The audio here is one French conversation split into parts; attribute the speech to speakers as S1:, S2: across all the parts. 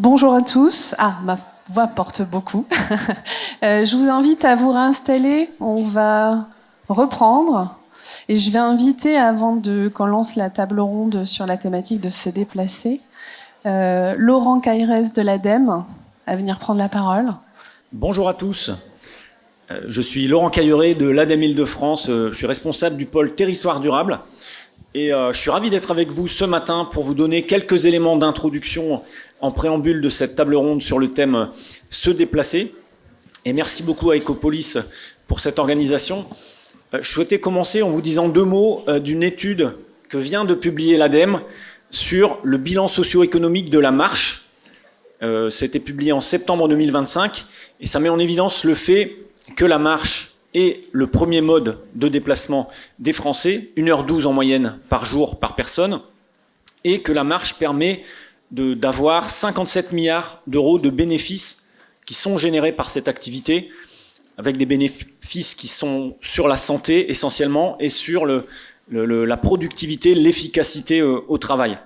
S1: Bonjour à tous. Ah, ma voix porte beaucoup. Je vous invite à vous réinstaller. On va reprendre. Et je vais inviter, qu'on lance la table ronde sur la thématique de se déplacer, Laurent Cairès de l'ADEME à venir prendre la parole.
S2: Bonjour à tous. Je suis Laurent Cailleret de l'ADEME Île-de-France. Je suis responsable du pôle territoire durable. Et je suis ravi d'être avec vous ce matin pour vous donner quelques éléments d'introduction en préambule de cette table ronde sur le thème « Se déplacer ». Et merci beaucoup à Ecopolis pour cette organisation. Je souhaitais commencer en vous disant deux mots d'une étude que vient de publier l'ADEME sur le bilan socio-économique de la marche. C'était publié en septembre 2025 et ça met en évidence le fait que la marche est le premier mode de déplacement des Français, 1h12 en moyenne par jour par personne, et que la marche permet d'avoir 57 milliards d'euros de bénéfices qui sont générés par cette activité, avec des bénéfices qui sont sur la santé essentiellement et sur la productivité, l'efficacité au travail.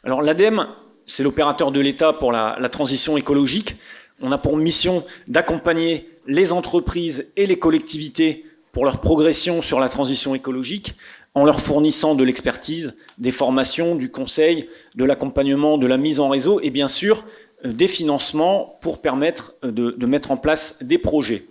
S2: Alors l'ADEME, c'est l'opérateur de l'État pour la transition écologique. On a pour mission d'accompagner les entreprises et les collectivités pour leur progression sur la transition écologique en leur fournissant de l'expertise, des formations, du conseil, de l'accompagnement, de la mise en réseau et bien sûr des financements pour permettre de mettre en place des projets.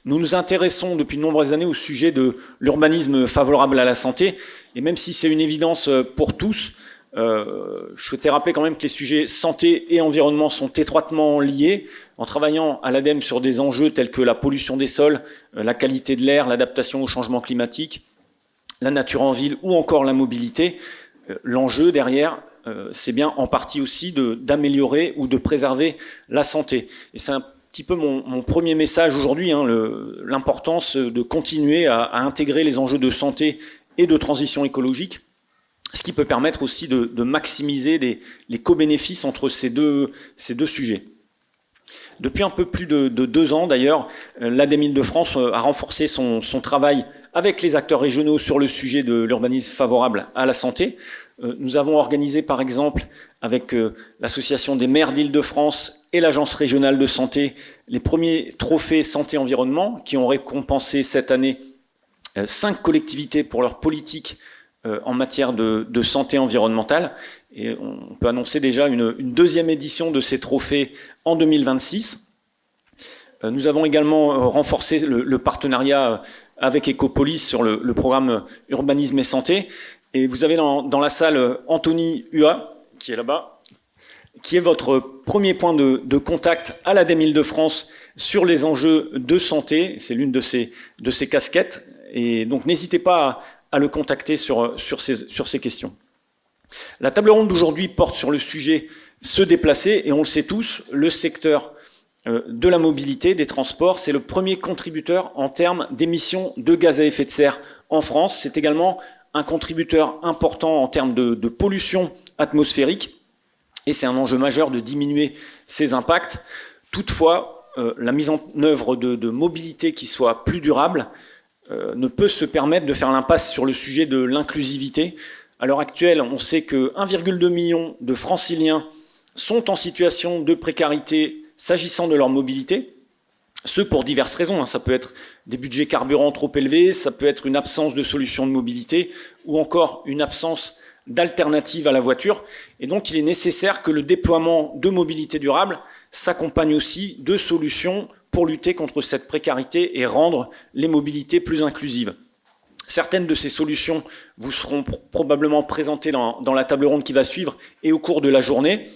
S2: Nous nous intéressons depuis de nombreuses années au sujet de l'urbanisme favorable à la santé et même si c'est une évidence pour tous, je souhaitais rappeler quand même que les sujets santé et environnement sont étroitement liés. En travaillant à l'ADEME sur des enjeux tels que la pollution des sols, la qualité de l'air, l'adaptation au changement climatique, la nature en ville ou encore la mobilité, l'enjeu derrière, c'est bien en partie aussi d'améliorer ou de préserver la santé. Et c'est un petit peu mon premier message aujourd'hui, l'importance de continuer à intégrer les enjeux de santé et de transition écologique, ce qui peut permettre aussi de maximiser les co-bénéfices entre ces deux sujets. Depuis un peu plus de 2 ans d'ailleurs, l'ADEME Île-de-France a renforcé son travail avec les acteurs régionaux sur le sujet de l'urbanisme favorable à la santé. Nous avons organisé par exemple avec l'association des maires d'Île-de-France et l'agence régionale de santé les premiers trophées santé-environnement qui ont récompensé cette année 5 collectivités pour leur politique en matière de santé environnementale. Et on peut annoncer déjà une deuxième édition de ces trophées en 2026. Nous avons également renforcé le partenariat avec Ecopolis sur le programme Urbanisme et Santé. Et vous avez dans la salle Anthony Hua, qui est là-bas, qui est votre premier point de contact à l'ADEME Île-de-France sur les enjeux de santé. C'est l'une de ces casquettes. Et donc n'hésitez pas à le contacter sur ces questions. La table ronde d'aujourd'hui porte sur le sujet se déplacer, et on le sait tous, le secteur de la mobilité, des transports, c'est le premier contributeur en termes d'émissions de gaz à effet de serre en France. C'est également un contributeur important en termes de pollution atmosphérique, et c'est un enjeu majeur de diminuer ces impacts. Toutefois, la mise en œuvre de mobilité qui soit plus durable ne peut se permettre de faire l'impasse sur le sujet de l'inclusivité. À l'heure actuelle, on sait que 1,2 million de franciliens sont en situation de précarité s'agissant de leur mobilité, ce pour diverses raisons. Ça peut être des budgets carburants trop élevés, ça peut être une absence de solution de mobilité ou encore une absence d'alternative à la voiture. Et donc il est nécessaire que le déploiement de mobilité durable s'accompagne aussi de solutions pour lutter contre cette précarité et rendre les mobilités plus inclusives. Certaines de ces solutions vous seront probablement présentées dans la table ronde qui va suivre et au cours de la journée.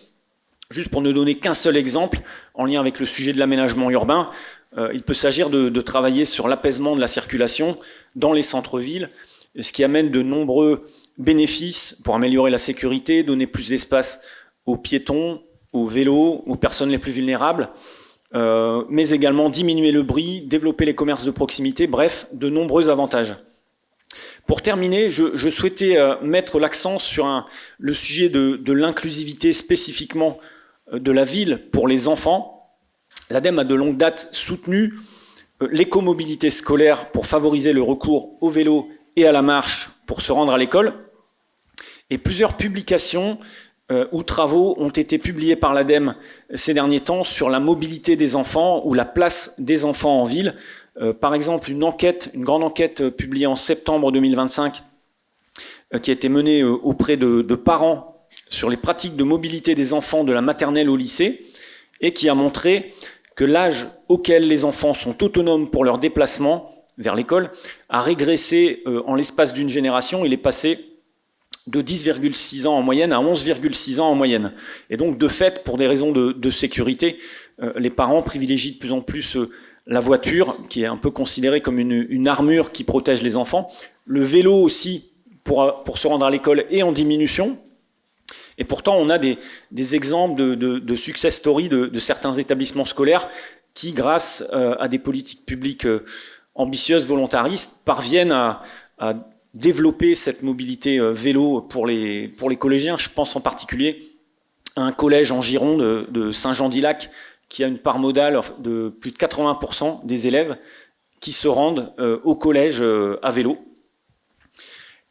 S2: Juste pour ne donner qu'un seul exemple, en lien avec le sujet de l'aménagement urbain, il peut s'agir de travailler sur l'apaisement de la circulation dans les centres-villes, ce qui amène de nombreux bénéfices pour améliorer la sécurité, donner plus d'espace aux piétons, aux vélos, aux personnes les plus vulnérables, mais également diminuer le bruit, développer les commerces de proximité, bref, de nombreux avantages. Pour terminer, je souhaitais mettre l'accent sur le sujet de l'inclusivité spécifiquement de la ville pour les enfants. L'ADEME a de longue date soutenu l'écomobilité scolaire pour favoriser le recours au vélo et à la marche pour se rendre à l'école. Et plusieurs publications ou travaux ont été publiés par l'ADEME ces derniers temps sur la mobilité des enfants ou la place des enfants en ville. Par exemple, une grande enquête publiée en septembre 2025 qui a été menée auprès de parents sur les pratiques de mobilité des enfants de la maternelle au lycée et qui a montré que l'âge auquel les enfants sont autonomes pour leur déplacement vers l'école a régressé en l'espace d'une génération. Il est passé de 10,6 ans en moyenne à 11,6 ans en moyenne. Et donc, de fait, pour des raisons de sécurité, les parents privilégient de plus en plus la voiture, qui est un peu considérée comme une armure qui protège les enfants. Le vélo aussi, pour se rendre à l'école, est en diminution. Et pourtant, on a des exemples de success stories de certains établissements scolaires qui, grâce à des politiques publiques ambitieuses, volontaristes, parviennent à développer cette mobilité vélo pour les collégiens. Je pense en particulier à un collège en Gironde de Saint-Jean-d'Ilac qui a une part modale de plus de 80% des élèves qui se rendent au collège à vélo.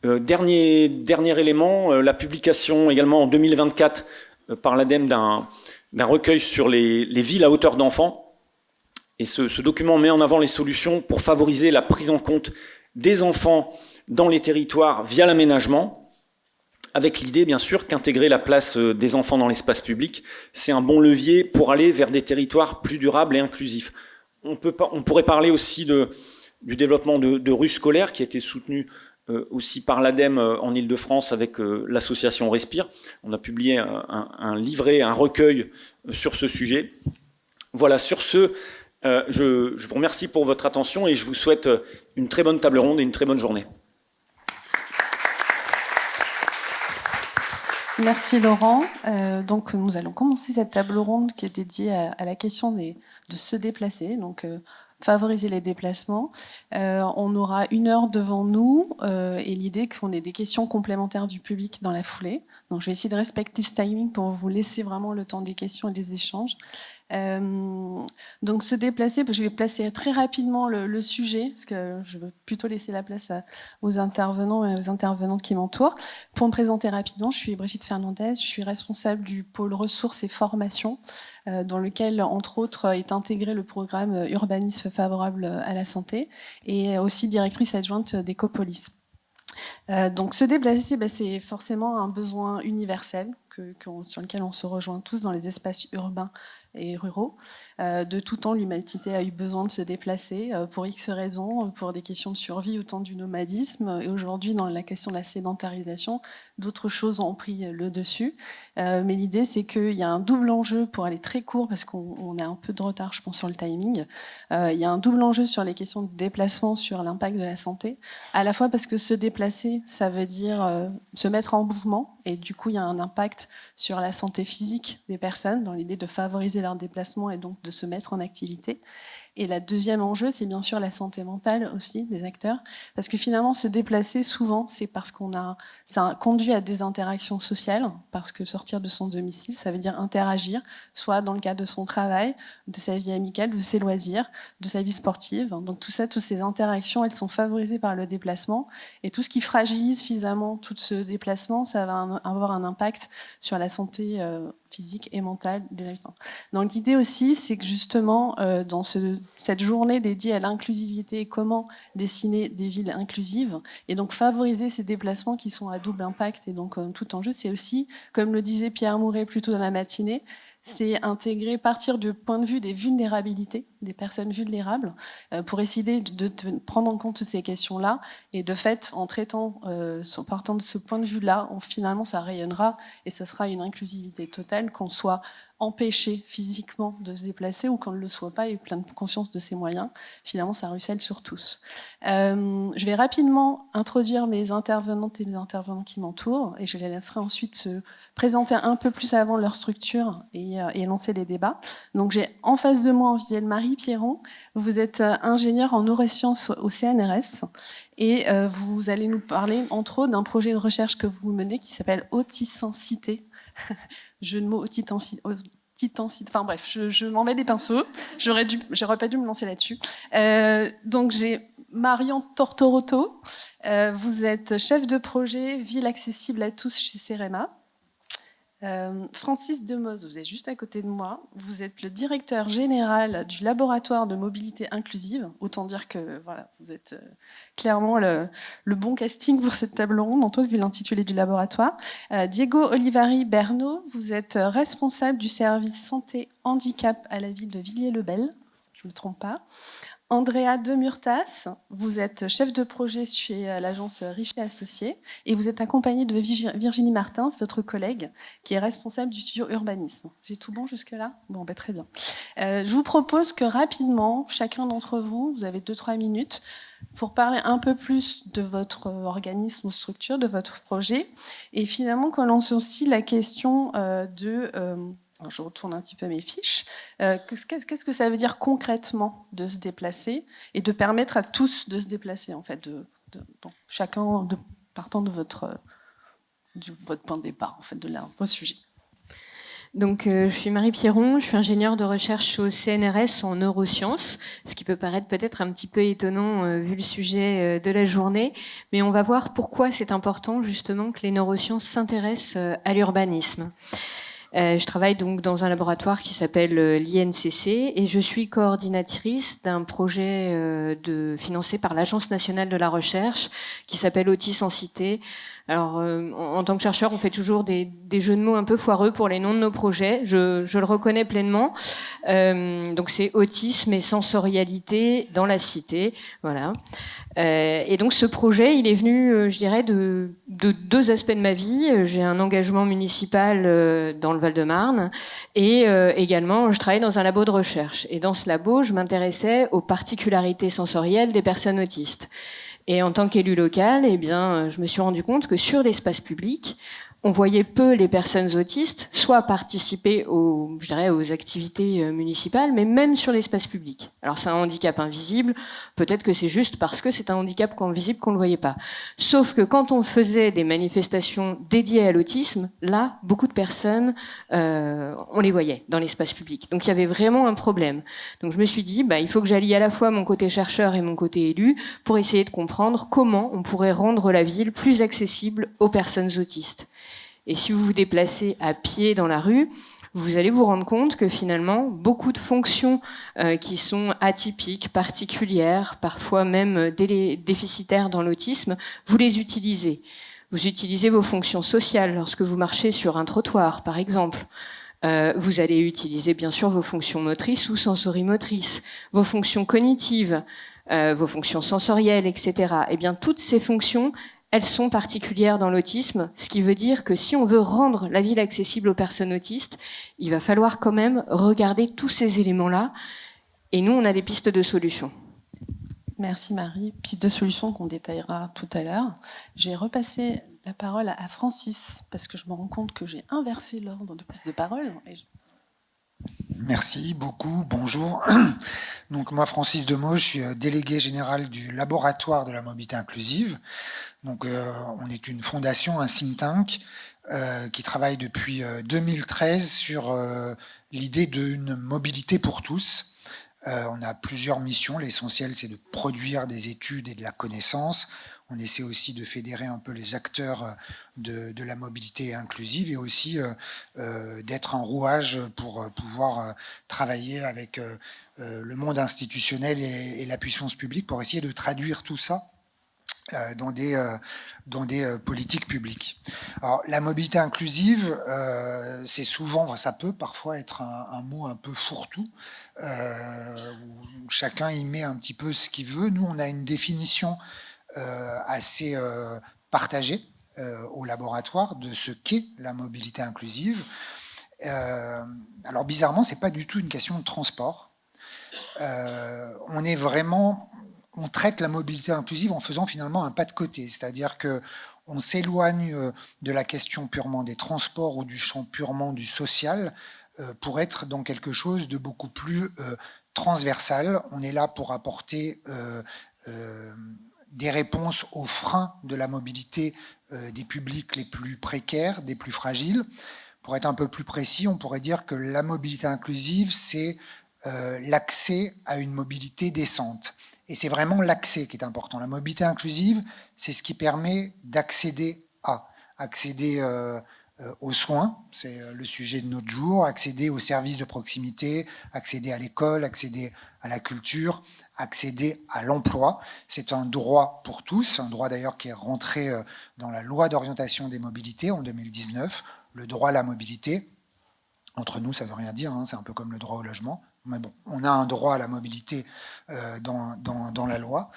S2: Dernier élément, la publication également en 2024 par l'ADEME d'un recueil sur les villes à hauteur d'enfants. Et ce document met en avant les solutions pour favoriser la prise en compte des enfants dans les territoires via l'aménagement, avec l'idée bien sûr qu'intégrer la place des enfants dans l'espace public, c'est un bon levier pour aller vers des territoires plus durables et inclusifs. On pourrait parler aussi du développement de rues scolaires qui a été soutenu aussi par l'ADEME en Ile-de-France avec l'association Respire. On a publié un livret, un recueil sur ce sujet. Voilà, sur ce, je vous remercie pour votre attention et je vous souhaite une très bonne table ronde et une très bonne journée.
S1: Merci Laurent. Donc nous allons commencer cette table ronde qui est dédiée à la question de se déplacer, donc favoriser les déplacements. On aura 1 heure devant nous et l'idée qu'on ait des questions complémentaires du public dans la foulée. Donc je vais essayer de respecter ce timing pour vous laisser vraiment le temps des questions et des échanges. Donc se déplacer, je vais placer très rapidement le sujet, parce que je veux plutôt laisser la place aux intervenants et aux intervenantes qui m'entourent. Pour me présenter rapidement, je suis Brigitte Fernandez, je suis responsable du pôle ressources et formation, dans lequel, entre autres, est intégré le programme Urbanisme favorable à la santé, et aussi directrice adjointe d'Ecopolis. Donc se déplacer, c'est forcément un besoin universel sur lequel on se rejoint tous dans les espaces urbains et ruraux. De tout temps, l'humanité a eu besoin de se déplacer pour X raisons, pour des questions de survie au temps du nomadisme. Et aujourd'hui, dans la question de la sédentarisation, d'autres choses ont pris le dessus. Mais l'idée, c'est qu'il y a un double enjeu pour aller très court, parce qu'on a un peu de retard, je pense, sur le timing. Il y a un double enjeu sur les questions de déplacement, sur l'impact de la santé. À la fois parce que se déplacer, ça veut dire se mettre en mouvement. Et du coup, il y a un impact sur la santé physique des personnes, dans l'idée de favoriser leur déplacement et donc de se mettre en activité. Et le deuxième enjeu, c'est bien sûr la santé mentale aussi des acteurs, parce que finalement, se déplacer, souvent, c'est parce ça conduit à des interactions sociales, parce que sortir de son domicile, ça veut dire interagir, soit dans le cadre de son travail, de sa vie amicale, de ses loisirs, de sa vie sportive. Donc tout ça, toutes ces interactions, elles sont favorisées par le déplacement, et tout ce qui fragilise finalement tout ce déplacement, ça va avoir un impact sur la santé physique et mentale des habitants. Donc l'idée aussi, c'est que justement, dans cette journée dédiée à l'inclusivité, comment dessiner des villes inclusives, et donc favoriser ces déplacements qui sont à double impact, et donc tout enjeu, c'est aussi, comme le disait Pierre Mouret plus tôt dans la matinée, c'est intégrer, partir du point de vue des vulnérabilités, des personnes vulnérables, pour essayer de prendre en compte toutes ces questions-là. Et de fait, en partant de ce point de vue-là, finalement, ça rayonnera et ça sera une inclusivité totale, qu'on soit empêché physiquement de se déplacer ou qu'on ne le soit pas et plein de conscience de ses moyens. Finalement, ça ruisselle sur tous. Je vais rapidement introduire mes intervenantes et mes intervenants qui m'entourent et je les laisserai ensuite se présenter un peu plus avant leur structure et lancer les débats. Donc j'ai en face de moi en visuel Marie Pierron. Vous êtes ingénieure en neurosciences au CNRS et vous allez nous parler entre autres d'un projet de recherche que vous menez qui s'appelle Autistensité. Jeu de mots, enfin bref, je m'en mets des pinceaux. J'aurais pas dû me lancer là-dessus. Donc j'ai Marion Tortorotto. Vous êtes chef de projet Ville accessible à tous chez CEREMA. Francis Demoz, vous êtes juste à côté de moi. Vous êtes le directeur général du laboratoire de mobilité inclusive. Autant dire que voilà, vous êtes clairement le bon casting pour cette table ronde, Antoine, vu l'intitulé du laboratoire. Diego Olivari Bernot, vous êtes responsable du service santé handicap à la ville de Villiers-le-Bel. Je ne me trompe pas. Andrea Demurtas, vous êtes chef de projet chez l'agence Richet Associés et vous êtes accompagnée de Virginie Martins, votre collègue, qui est responsable du studio urbanisme. J'ai tout bon jusque-là ? Bon, très bien. Je vous propose que rapidement, chacun d'entre vous, vous avez 2-3 minutes, pour parler un peu plus de votre organisme ou structure, de votre projet, et finalement qu'on lance aussi la question je retourne un petit peu mes fiches. Qu'est-ce que ça veut dire concrètement de se déplacer et de permettre à tous de se déplacer, en fait, chacun partant de votre point de départ, en fait, de votre sujet.
S3: Donc, je suis Marie Pierron, je suis ingénieure de recherche au CNRS en neurosciences, ce qui peut paraître peut-être un petit peu étonnant vu le sujet de la journée, mais on va voir pourquoi c'est important justement que les neurosciences s'intéressent à l'urbanisme. Je travaille donc dans un laboratoire qui s'appelle l'INCC et je suis coordinatrice d'un projet financé par l'Agence nationale de la recherche qui s'appelle Autis en Cité. Alors, en tant que chercheur, on fait toujours des jeux de mots un peu foireux pour les noms de nos projets. Je le reconnais pleinement. Donc, c'est autisme et sensorialité dans la cité. Voilà. Et donc, ce projet, il est venu, je dirais, de deux aspects de ma vie. J'ai un engagement municipal dans le Val-de-Marne et également, je travaille dans un labo de recherche. Et dans ce labo, je m'intéressais aux particularités sensorielles des personnes autistes. Et en tant qu'élu local, eh bien, je me suis rendu compte que sur l'espace public, on voyait peu les personnes autistes, soit participer aux activités municipales, mais même sur l'espace public. Alors c'est un handicap invisible, peut-être que c'est juste parce que c'est un handicap invisible qu'on ne le voyait pas. Sauf que quand on faisait des manifestations dédiées à l'autisme, là, beaucoup de personnes, on les voyait dans l'espace public. Donc il y avait vraiment un problème. Donc je me suis dit, il faut que j'allie à la fois mon côté chercheur et mon côté élu pour essayer de comprendre comment on pourrait rendre la ville plus accessible aux personnes autistes. Et si vous vous déplacez à pied dans la rue, vous allez vous rendre compte que finalement, beaucoup de fonctions qui sont atypiques, particulières, parfois même déficitaires dans l'autisme, vous les utilisez. Vous utilisez vos fonctions sociales lorsque vous marchez sur un trottoir, par exemple. Vous allez utiliser bien sûr vos fonctions motrices ou sensorimotrices, vos fonctions cognitives, vos fonctions sensorielles, etc. Eh bien, toutes ces fonctions, elles sont particulières dans l'autisme, ce qui veut dire que si on veut rendre la ville accessible aux personnes autistes, il va falloir quand même regarder tous ces éléments-là. Et nous, on a des pistes de solutions.
S1: Merci Marie. Pistes de solutions qu'on détaillera tout à l'heure. Je vais repasser la parole à Francis, parce que je me rends compte que j'ai inversé l'ordre de prise de parole.
S4: Merci beaucoup, bonjour. Donc moi, Francis Demoz, je suis délégué général du laboratoire de la mobilité inclusive. Donc on est une fondation, un think tank qui travaille depuis 2013 sur l'idée d'une mobilité pour tous. On a plusieurs missions. L'essentiel, c'est de produire des études et de la connaissance. On essaie aussi de fédérer un peu les acteurs de la mobilité inclusive et aussi d'être un rouage pour pouvoir travailler avec le monde institutionnel et la puissance publique pour essayer de traduire tout ça dans des politiques publiques. Alors, la mobilité inclusive, c'est souvent, ça peut parfois être un mot un peu fourre-tout, où chacun y met un petit peu ce qu'il veut. Nous, on a une définition assez partagée au laboratoire de ce qu'est la mobilité inclusive. Alors, bizarrement, c'est pas du tout une question de transport. On traite la mobilité inclusive en faisant finalement un pas de côté, c'est-à-dire que on s'éloigne de la question purement des transports ou du champ purement du social pour être dans quelque chose de beaucoup plus transversal. On est là pour apporter des réponses aux freins de la mobilité des publics les plus précaires, des plus fragiles. Pour être un peu plus précis, on pourrait dire que la mobilité inclusive, c'est l'accès à une mobilité décente. Et c'est vraiment l'accès qui est important. La mobilité inclusive, c'est ce qui permet d'accéder à aux soins, c'est le sujet de notre jour, accéder aux services de proximité, accéder à l'école, accéder à la culture, accéder à l'emploi. C'est un droit pour tous, un droit d'ailleurs qui est rentré dans la loi d'orientation des mobilités en 2019, le droit à la mobilité. Entre nous, ça ne veut rien dire, hein, c'est un peu comme le droit au logement. Mais bon, on a un droit à la mobilité dans la loi.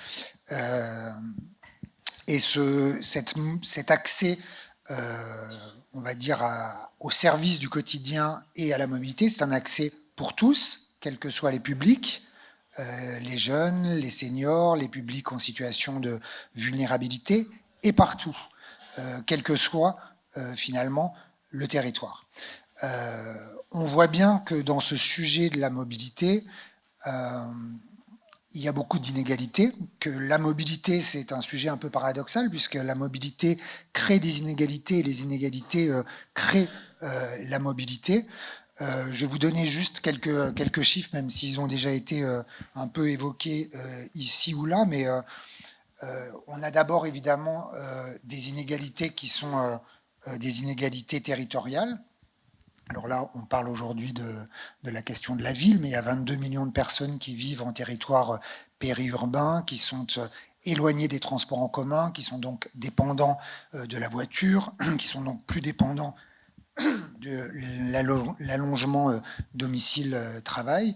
S4: Et cet accès, on va dire, au service du quotidien et à la mobilité, c'est un accès pour tous, quels que soient les publics, les jeunes, les seniors, les publics en situation de vulnérabilité, et partout, quel que soit finalement le territoire. On voit bien que dans ce sujet de la mobilité, il y a beaucoup d'inégalités, que la mobilité, c'est un sujet un peu paradoxal, puisque la mobilité crée des inégalités et les inégalités créent la mobilité. Je vais vous donner juste quelques chiffres, même s'ils ont déjà été un peu évoqués ici ou là, mais on a d'abord évidemment des inégalités qui sont des inégalités territoriales. Alors là, on parle aujourd'hui de la question de la ville, mais il y a 22 millions de personnes qui vivent en territoire périurbain, qui sont éloignés des transports en commun, qui sont donc dépendants de la voiture, qui sont donc plus dépendants de l'allongement domicile-travail.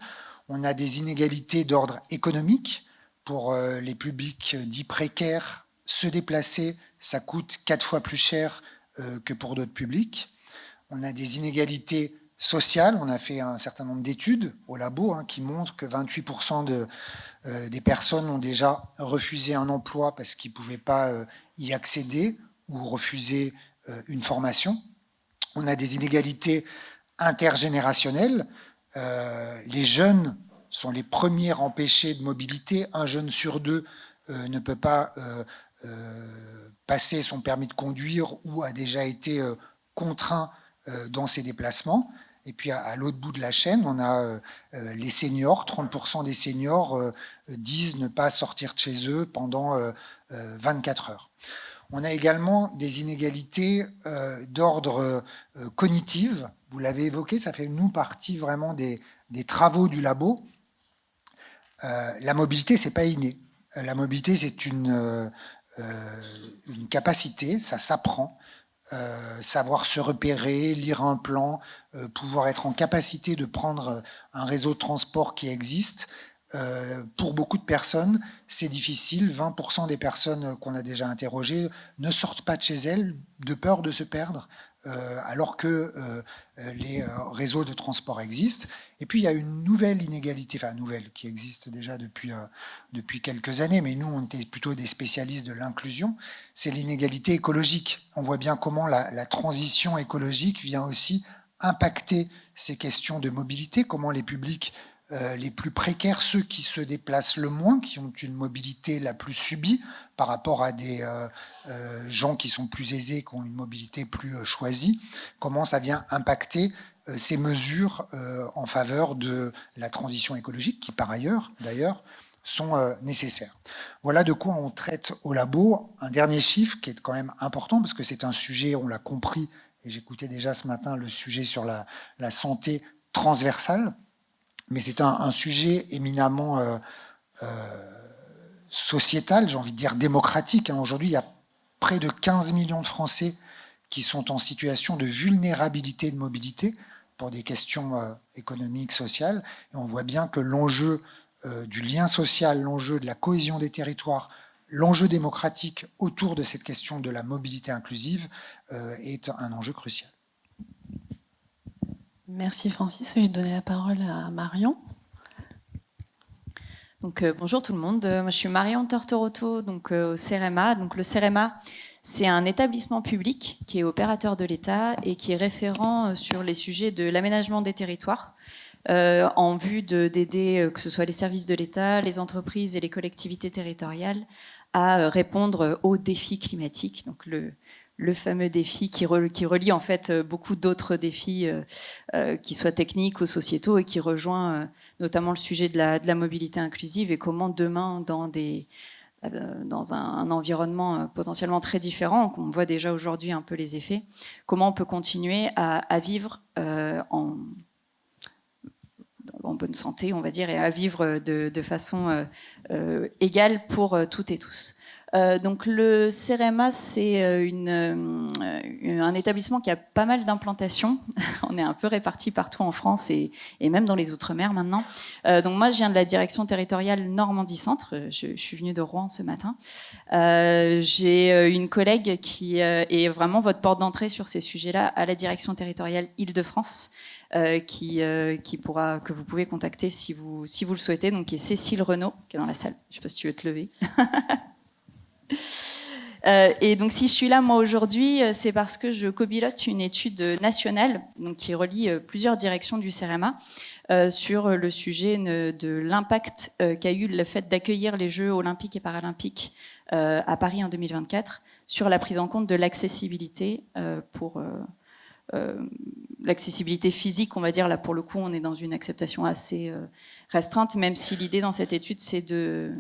S4: On a des inégalités d'ordre économique. Pour les publics dits précaires, se déplacer, ça coûte 4 fois plus cher que pour d'autres publics. On a des inégalités sociales. On a fait un certain nombre d'études au labo qui montrent que 28% des personnes ont déjà refusé un emploi parce qu'ils ne pouvaient pas y accéder ou refuser une formation. On a des inégalités intergénérationnelles. Les jeunes sont les premiers empêchés de mobilité. Un jeune sur deux ne peut pas passer son permis de conduire ou a déjà été contraint dans ses déplacements. Et puis à l'autre bout de la chaîne, on a les seniors. 30% des seniors disent ne pas sortir de chez eux pendant 24 heures. On a également des inégalités d'ordre cognitif. Vous l'avez évoqué, ça fait nous partie vraiment des travaux du labo. La mobilité, c'est pas inné. La mobilité, c'est une capacité, ça s'apprend. Savoir se repérer, lire un plan, pouvoir être en capacité de prendre un réseau de transport qui existe. Pour beaucoup de personnes, c'est difficile. 20% des personnes qu'on a déjà interrogées ne sortent pas de chez elles de peur de se perdre, alors que les réseaux de transport existent. Et puis il y a une nouvelle inégalité, enfin nouvelle, qui existe déjà depuis quelques années, mais nous on était plutôt des spécialistes de l'inclusion, c'est l'inégalité écologique. On voit bien comment la transition écologique vient aussi impacter ces questions de mobilité, comment les publics les plus précaires, ceux qui se déplacent le moins, qui ont une mobilité la plus subie par rapport à des gens qui sont plus aisés, qui ont une mobilité plus choisie, comment ça vient impacter ces mesures en faveur de la transition écologique, qui par ailleurs, d'ailleurs, sont nécessaires. Voilà de quoi on traite au labo. Un dernier chiffre qui est quand même important, parce que c'est un sujet, on l'a compris, et j'écoutais déjà ce matin le sujet sur la santé transversale, mais c'est un sujet éminemment sociétal, j'ai envie de dire démocratique. Aujourd'hui, il y a près de 15 millions de Français qui sont en situation de vulnérabilité de mobilité pour des questions économiques, sociales. Et on voit bien que l'enjeu du lien social, l'enjeu de la cohésion des territoires, l'enjeu démocratique autour de cette question de la mobilité inclusive est un enjeu crucial.
S1: Merci Francis. Je vais donner la parole à Marion.
S5: Donc, bonjour tout le monde. Moi, je suis Marion Tortoroto, donc au CEREMA. Donc, le CEREMA, c'est un établissement public qui est opérateur de l'État et qui est référent sur les sujets de l'aménagement des territoires en vue d'aider que ce soit les services de l'État, les entreprises et les collectivités territoriales à répondre aux défis climatiques. Donc, le fameux défi qui relie en fait beaucoup d'autres défis qui soient techniques ou sociétaux et qui rejoint notamment le sujet de la mobilité inclusive et comment demain, dans des dans un environnement potentiellement très différent, qu'on voit déjà aujourd'hui un peu les effets, comment on peut continuer à vivre en bonne santé, on va dire, et à vivre de façon égale pour toutes et tous. Donc le CEREMA, c'est un établissement qui a pas mal d'implantations. On est un peu répartis partout en France et même dans les Outre-mer maintenant. Donc moi, je viens de la direction territoriale Normandie-Centre. Je suis venue de Rouen ce matin. J'ai une collègue qui est vraiment votre porte d'entrée sur ces sujets-là à la direction territoriale Île-de-France. Que vous pouvez contacter si vous le souhaitez, donc qui est Cécile Renaud, qui est dans la salle. Je ne sais pas si tu veux te lever. Et donc si je suis là moi aujourd'hui, c'est parce que je copilote une étude nationale donc, qui relie plusieurs directions du CEREMA sur le sujet de l'impact qu'a eu le fait d'accueillir les Jeux olympiques et paralympiques à Paris en 2024 sur la prise en compte de l'accessibilité pour l'accessibilité physique, on va dire. Là, pour le coup, on est dans une acceptation assez restreinte, même si l'idée dans cette étude, c'est de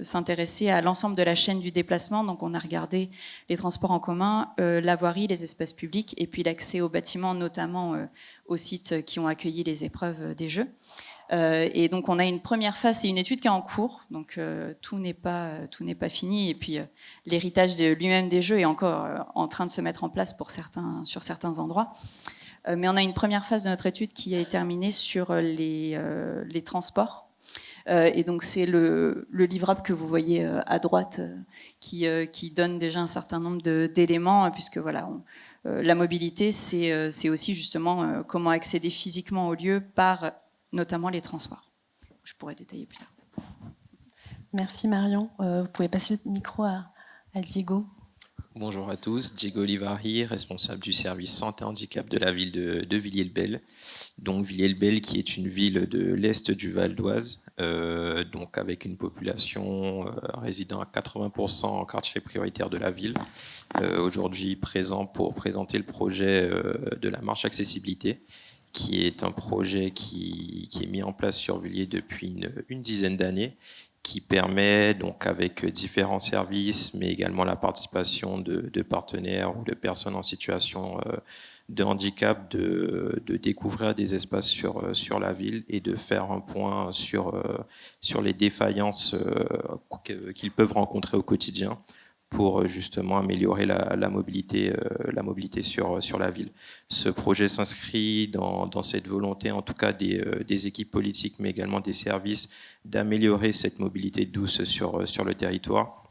S5: s'intéresser à l'ensemble de la chaîne du déplacement. Donc, on a regardé les transports en commun, la voirie, les espaces publics, et puis l'accès aux bâtiments, notamment aux sites qui ont accueilli les épreuves des Jeux. Et donc on a une première phase, c'est une étude qui est en cours, donc tout n'est pas fini, et puis l'héritage de lui-même des Jeux est encore en train de se mettre en place sur certains endroits. Mais on a une première phase de notre étude qui est terminée sur les transports. Et donc c'est le livrable que vous voyez à droite qui donne déjà un certain nombre d'éléments, puisque voilà, la mobilité, c'est aussi justement comment accéder physiquement au lieu par notamment les transports. Je pourrais détailler plus tard.
S1: Merci Marion. Vous pouvez passer le micro à Diego.
S6: Bonjour à tous, Diego Olivari, responsable du service santé handicap de la ville de Villiers-le-Bel. Donc Villiers-le-Bel qui est une ville de l'est du Val d'Oise, donc avec une population résidant à 80% en quartier prioritaire de la ville. Aujourd'hui présent pour présenter le projet de la marche accessibilité, qui est un projet qui est mis en place sur Villiers depuis une dizaine d'années, qui permet, donc avec différents services, mais également la participation de partenaires ou de personnes en situation de handicap, de découvrir des espaces sur la ville et de faire un point sur les défaillances qu'ils peuvent rencontrer au quotidien pour justement améliorer la mobilité sur la ville. Ce projet s'inscrit dans cette volonté, en tout cas des équipes politiques, mais également des services, d'améliorer cette mobilité douce sur le territoire,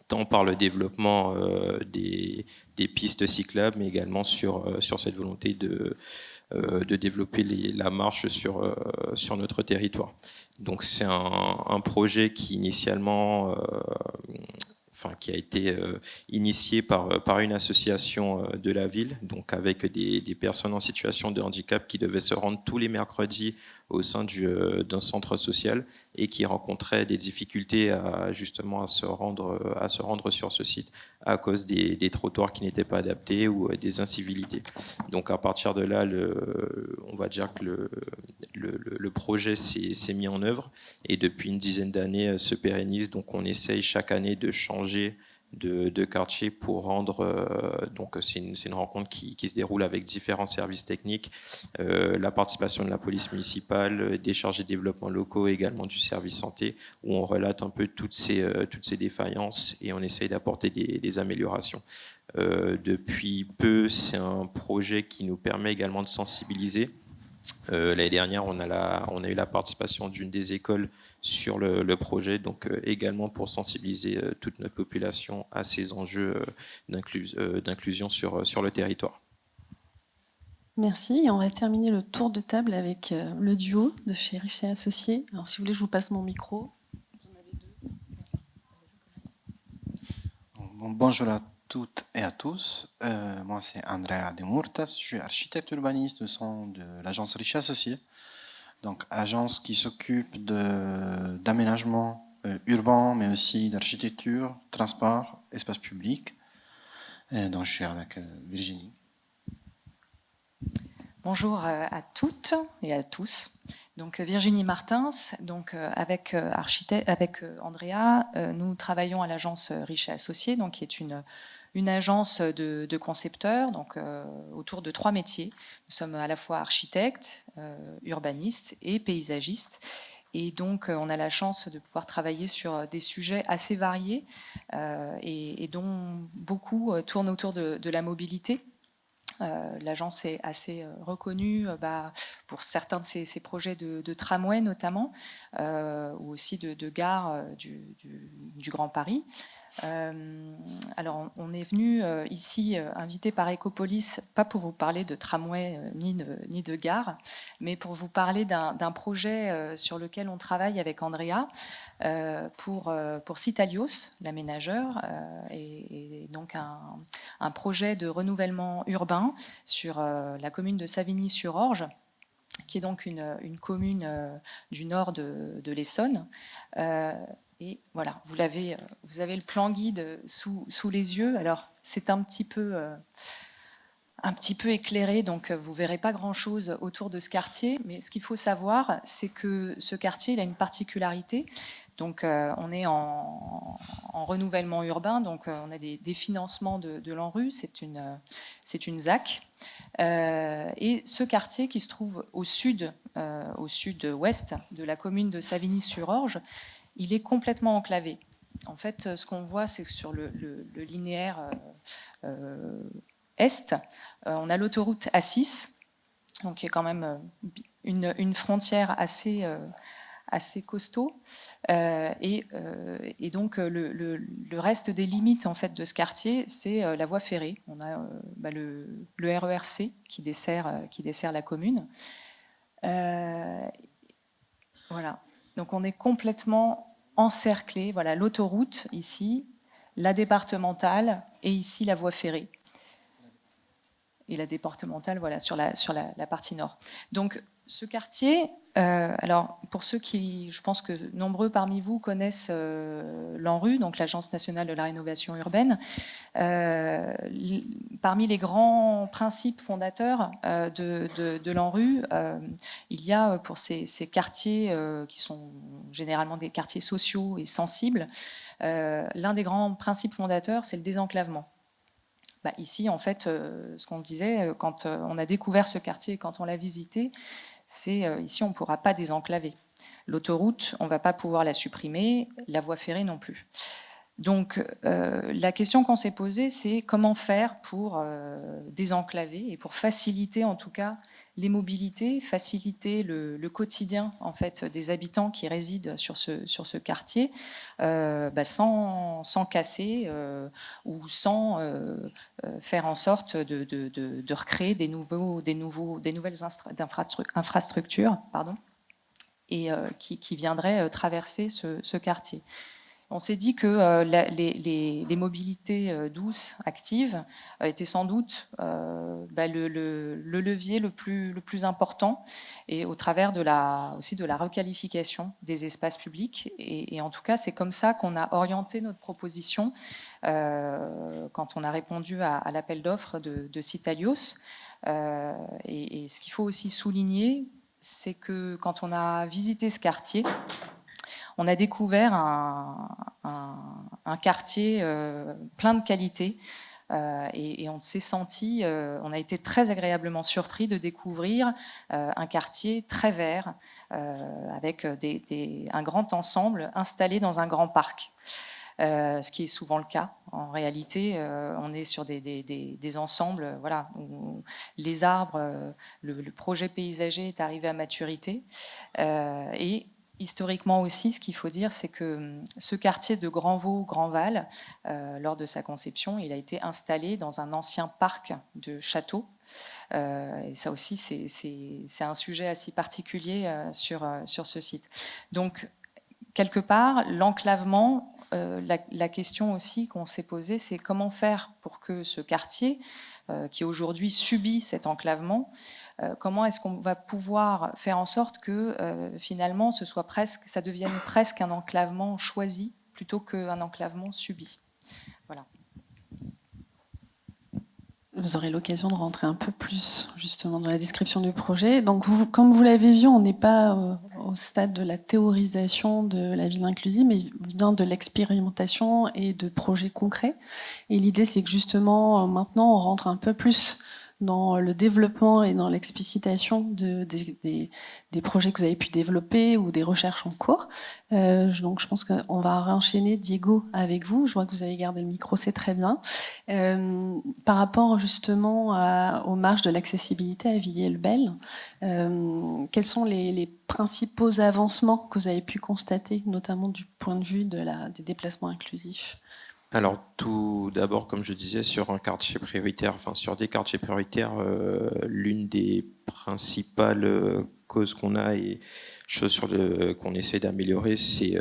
S6: tant par le développement des pistes cyclables, mais également sur cette volonté de développer la marche sur notre territoire. Donc c'est un projet qui initialement qui a été initié par une association de la ville, donc avec des personnes en situation de handicap qui devaient se rendre tous les mercredis au sein d'un centre social et qui rencontraient des difficultés à se rendre sur ce site à cause des trottoirs qui n'étaient pas adaptés ou des incivilités. Donc à partir de là, on va dire que le projet s'est mis en œuvre et depuis une dizaine d'années se pérennise. Donc on essaye chaque année de changer de quartier pour rendre. Donc c'est une rencontre qui se déroule avec différents services techniques, la participation de la police municipale, des chargés de développement locaux et également du service santé, où on relate un peu toutes ces défaillances et on essaye d'apporter des améliorations. Depuis peu, c'est un projet qui nous permet également de sensibiliser. L'année dernière, on a eu la participation d'une des écoles sur le projet, donc également pour sensibiliser toute notre population à ces enjeux d'inclusion sur le territoire.
S1: Merci. Et on va terminer le tour de table avec le duo de chez Richer Associés. Alors, si vous voulez, je vous passe mon micro. Vous en avez deux.
S7: Merci. Bonjour à toutes et à tous. Moi, c'est Andrea De Murtas. Je suis architecte urbaniste au sein de l'agence Richer Associés. Donc, agence qui s'occupe d'aménagement urbain, mais aussi d'architecture, transport, espace public. Donc, je suis avec Virginie.
S8: Bonjour à toutes et à tous.
S5: Donc Virginie Martins, donc avec Andrea, nous travaillons à l'agence Richet Associés, donc qui est une agence de concepteurs, donc autour de 3 métiers. Nous sommes à la fois architectes, urbanistes et paysagistes. Et donc, on a la chance de pouvoir travailler sur des sujets assez variés et dont beaucoup tournent autour de la mobilité. L'agence est assez reconnue pour certains de ses projets de tramway notamment, ou aussi de gare du Grand Paris. Alors, on est venu ici invité par Ecopolis, pas pour vous parler de tramway ni de gare, mais pour vous parler d'un projet sur lequel on travaille avec Andrea pour Citalios, l'aménageur, et donc un projet de renouvellement urbain sur la commune de Savigny-sur-Orge, qui est donc une commune du nord de l'Essonne. Et voilà, vous avez le plan guide sous les yeux. Alors, c'est un petit peu éclairé, donc vous ne verrez pas grand-chose autour de ce quartier. Mais ce qu'il faut savoir, c'est que ce quartier, il a une particularité. Donc, on est en renouvellement urbain, donc on a des financements de l'ANRU, c'est une ZAC. Et ce quartier qui se trouve au sud-ouest de la commune de Savigny-sur-Orge, il est complètement enclavé. En fait, ce qu'on voit, c'est que sur le linéaire est, on a l'autoroute A6, donc qui est quand même une frontière assez costaud, et donc le reste des limites en fait de ce quartier, c'est la voie ferrée. On a le RERC qui dessert la commune. Voilà. Donc on est complètement encerclé. Voilà, l'autoroute ici, la départementale et ici la voie ferrée. Et la départementale, voilà, sur la partie nord. Donc ce quartier, alors pour ceux qui, je pense que nombreux parmi vous connaissent l'ANRU, donc l'Agence nationale de la rénovation urbaine. Parmi les grands principes fondateurs de l'ANRU, il y a pour ces quartiers qui sont généralement des quartiers sociaux et sensibles, l'un des grands principes fondateurs, c'est le désenclavement. Ici, en fait, ce qu'on disait, quand on a découvert ce quartier et quand on l'a visité, c'est ici, on ne pourra pas désenclaver. L'autoroute, on ne va pas pouvoir la supprimer, la voie ferrée non plus. Donc, la question qu'on s'est posée, c'est comment faire pour désenclaver et pour faciliter, en tout cas, les mobilités, faciliter le quotidien en fait des habitants qui résident sur ce quartier, sans casser ou sans faire en sorte de recréer des nouvelles infrastructures, et qui viendraient traverser ce quartier. On s'est dit que les mobilités douces, actives, étaient sans doute le levier le plus important, et au travers aussi de la requalification des espaces publics. Et en tout cas, c'est comme ça qu'on a orienté notre proposition quand on a répondu à l'appel d'offres de Citalios. Et ce qu'il faut aussi souligner, c'est que quand on a visité ce quartier, on a découvert un quartier plein de qualités, et on s'est senti, on a été très agréablement surpris de découvrir un quartier très vert, avec un grand ensemble installé dans un grand parc. Ce qui est souvent le cas. En réalité, on est sur des ensembles, voilà, où les arbres, le projet paysager est arrivé à maturité, et historiquement aussi, ce qu'il faut dire, c'est que ce quartier de Grandvaux-Grandval, lors de sa conception, il a été installé dans un ancien parc de châteaux. Et ça aussi, c'est un sujet assez particulier sur ce site. Donc, quelque part, l'enclavement, la question aussi qu'on s'est posée, c'est comment faire pour que ce quartier, qui aujourd'hui subit cet enclavement, comment est-ce qu'on va pouvoir faire en sorte que finalement ça devienne presque un enclavement choisi plutôt qu'un enclavement subi. Voilà.
S1: vous aurez l'occasion de rentrer un peu plus justement dans la description du projet. Donc, comme vous l'avez vu, on n'est pas au stade de la théorisation de la ville inclusive, mais bien de l'expérimentation et de projets concrets. Et l'idée, c'est que justement, maintenant, on rentre un peu plus dans le développement et dans l'explicitation des projets que vous avez pu développer ou des recherches en cours. Donc je pense qu'on va réenchaîner, Diego, avec vous. Je vois que vous avez gardé le micro, c'est très bien. Par rapport justement aux marges de l'accessibilité à Villiers-le-Bel, quels sont les principaux avancements que vous avez pu constater, notamment du point de vue des déplacements inclusifs?
S6: Alors tout d'abord, comme je disais, sur un quartier prioritaire, enfin sur des quartiers prioritaires, l'une des principales causes qu'on a et choses qu'on essaie d'améliorer, c'est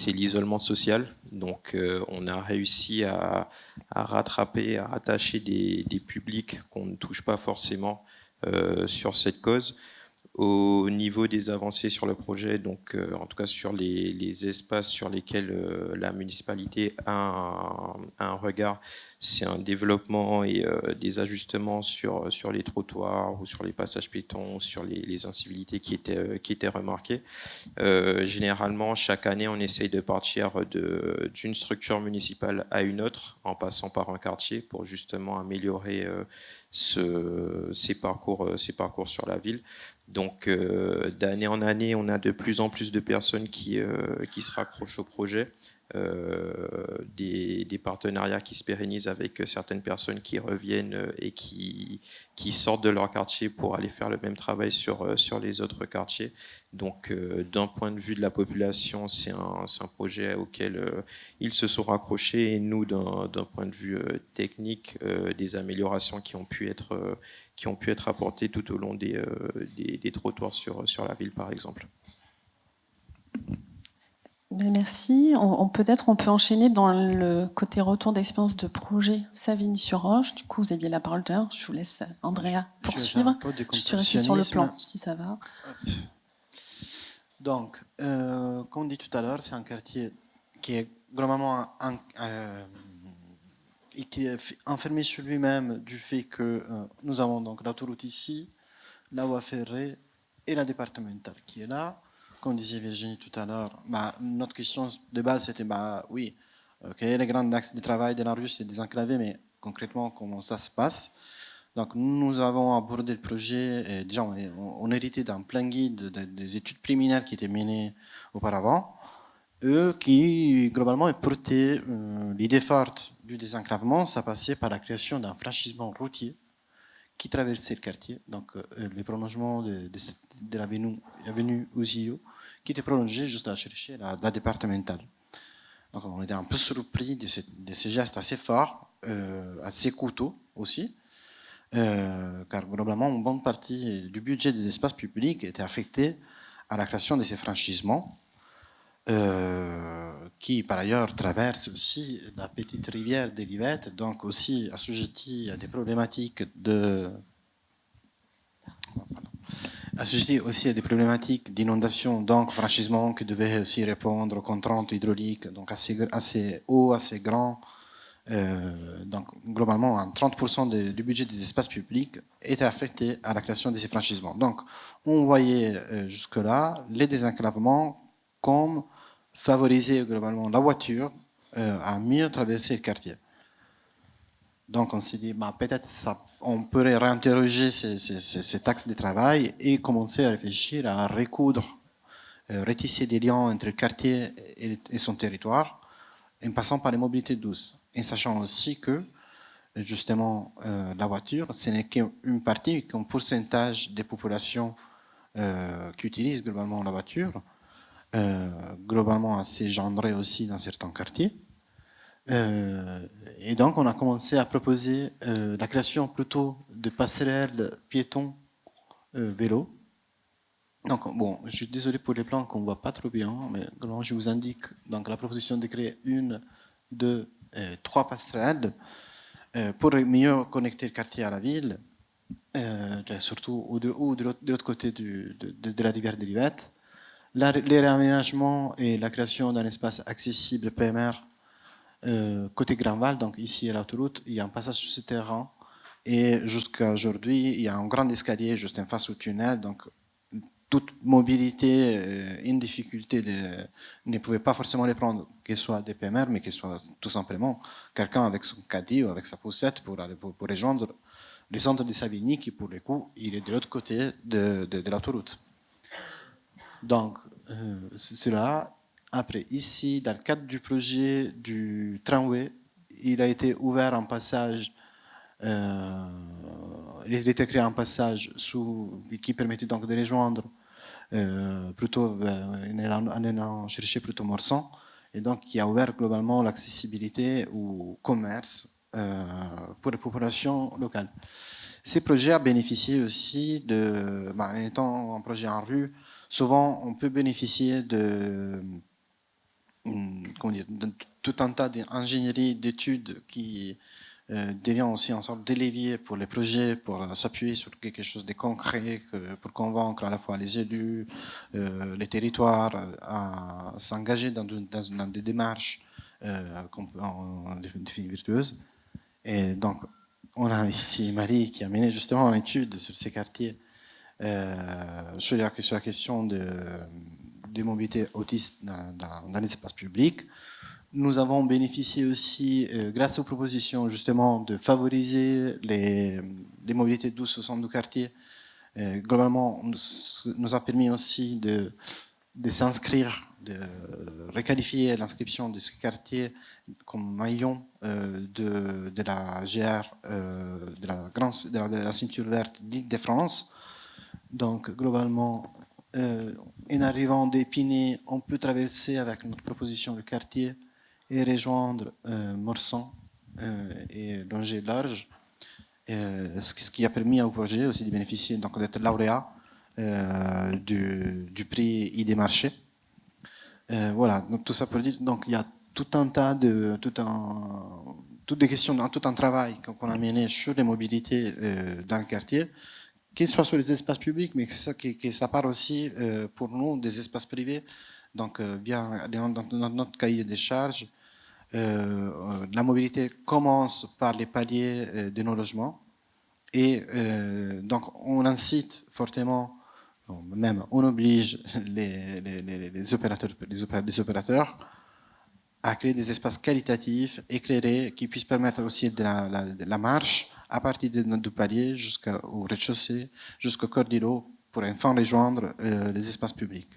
S6: l'isolement social. Donc on a réussi à rattraper, à rattacher des publics qu'on ne touche pas forcément sur cette cause. Au niveau des avancées sur le projet, donc en tout cas sur les espaces sur lesquels la municipalité a un regard, c'est un développement et des ajustements sur les trottoirs ou sur les passages piétons, sur les incivilités qui étaient remarquées. Généralement, chaque année, on essaye de partir d'une structure municipale à une autre en passant par un quartier pour justement améliorer ces parcours sur la ville. Donc d'année en année, on a de plus en plus de personnes qui se raccrochent au projet, des partenariats qui se pérennisent avec certaines personnes qui reviennent et qui sortent de leur quartier pour aller faire le même travail sur les autres quartiers. Donc d'un point de vue de la population, c'est un projet auquel ils se sont raccrochés, et nous, d'un point de vue technique, des améliorations qui ont pu être apportées tout au long des trottoirs sur la ville, par exemple.
S1: Merci. Peut-être on peut enchaîner dans le côté retour d'expérience de projet Savigny-sur-Orge. Du coup, vous aviez la parole d'heure. Je vous laisse, Andrea, poursuivre. Je suis restée sur le plan, si ça va.
S7: Donc, comme on dit tout à l'heure, c'est un quartier qui est globalement qui est enfermé sur lui-même du fait que nous avons donc l'autoroute ici, la voie ferrée et la départementale qui est là. Comme disait Virginie tout à l'heure, notre question de base c'était oui, les grands axes de travail de la rue c'est désenclavé, mais concrètement comment ça se passe? Donc nous avons abordé le projet, et déjà on héritait d'un plein guide des études préliminaires qui étaient menées auparavant, qui globalement portaient l'idée forte du désenclavement. Ça passait par la création d'un franchisement routier qui traversait le quartier, donc les prolongements de l'avenue Ouzio, qui était prolongé juste à chercher la départementale. Donc on était un peu surpris de ces gestes assez forts, assez coûteux aussi, car globalement une bonne partie du budget des espaces publics était affectée à la création de ces franchissements, qui par ailleurs traversent aussi la petite rivière des Livettes, donc aussi assujettie à des problématiques d'inondation, donc franchissements qui devaient aussi répondre aux contraintes hydrauliques, donc assez haut, assez grand. Donc globalement, 30% du budget des espaces publics était affecté à la création de ces franchissements. Donc on voyait jusque-là les désenclavements comme favoriser globalement la voiture à mieux traverser le quartier. Donc on s'est dit, peut-être on pourrait réinterroger ces axes de travail et commencer à réfléchir à recoudre, retisser des liens entre le quartier et son territoire, en passant par les mobilités douces, en sachant aussi que justement la voiture, ce n'est qu'une partie, qu'un pourcentage des populations qui utilisent globalement la voiture, globalement assez gendrée aussi dans certains quartiers. Et donc on a commencé à proposer la création plutôt de passerelles piétons vélos. Donc je suis désolé pour les plans qu'on ne voit pas trop bien, mais je vous indique donc la proposition de créer 1, 2, 3 passerelles pour mieux connecter le quartier à la ville, surtout de l'autre côté de la rivière des Livettes. Les réaménagements et la création d'un espace accessible PMR Côté Grandval, donc ici à l'autoroute, il y a un passage souterrain et jusqu'à aujourd'hui, il y a un grand escalier juste en face au tunnel. Donc toute mobilité, une difficulté, ne pouvait pas forcément les prendre, qu'elles soient des PMR, mais qu'elles soient tout simplement quelqu'un avec son caddie ou avec sa poussette pour rejoindre le centre de Savigny, qui pour le coup, il est de l'autre côté de l'autoroute. Donc, cela, après, ici, dans le cadre du projet du tramway, il a été ouvert un passage, il a été créé un passage qui permettait donc de rejoindre plutôt en allant chercher plutôt Morsan, et donc qui a ouvert globalement l'accessibilité au commerce pour les populations locales. Ces projets ont bénéficié aussi en étant un projet en rue, souvent on peut bénéficier de tout un tas d'ingénierie, d'études qui devient aussi une sorte de levier pour les projets, pour s'appuyer sur quelque chose de concret, pour convaincre à la fois les élus, les territoires à s'engager dans des démarches virtueuses. Et donc, on a ici Marie qui a mené justement une étude sur ces quartiers sur la question des mobilités autistes dans l'espace public. Nous avons bénéficié aussi, grâce aux propositions justement, de favoriser les mobilités douces au centre du quartier. Globalement, nous a permis aussi de s'inscrire, de requalifier l'inscription de ce quartier comme maillon de la GR, de la ceinture verte d'Île-de-France. Donc, globalement, en arrivant d'Épinay, on peut traverser avec notre proposition le quartier et rejoindre Morsan et longer large, ce qui a permis au projet aussi de bénéficier d'être lauréat du prix ID Marché. Voilà, donc tout ça pour dire, donc il y a tout un tas toutes des questions, tout un travail qu'on a mené sur les mobilités dans le quartier, qu'il soit sur les espaces publics, mais que ça part aussi pour nous des espaces privés. Donc via notre cahier des charges, la mobilité commence par les paliers de nos logements, et donc on incite fortement, même on oblige les opérateurs à créer des espaces qualitatifs, éclairés, qui puissent permettre aussi de la marche à partir du palier jusqu'au rez-de-chaussée, jusqu'au corps d'îlot, pour enfin rejoindre les espaces publics.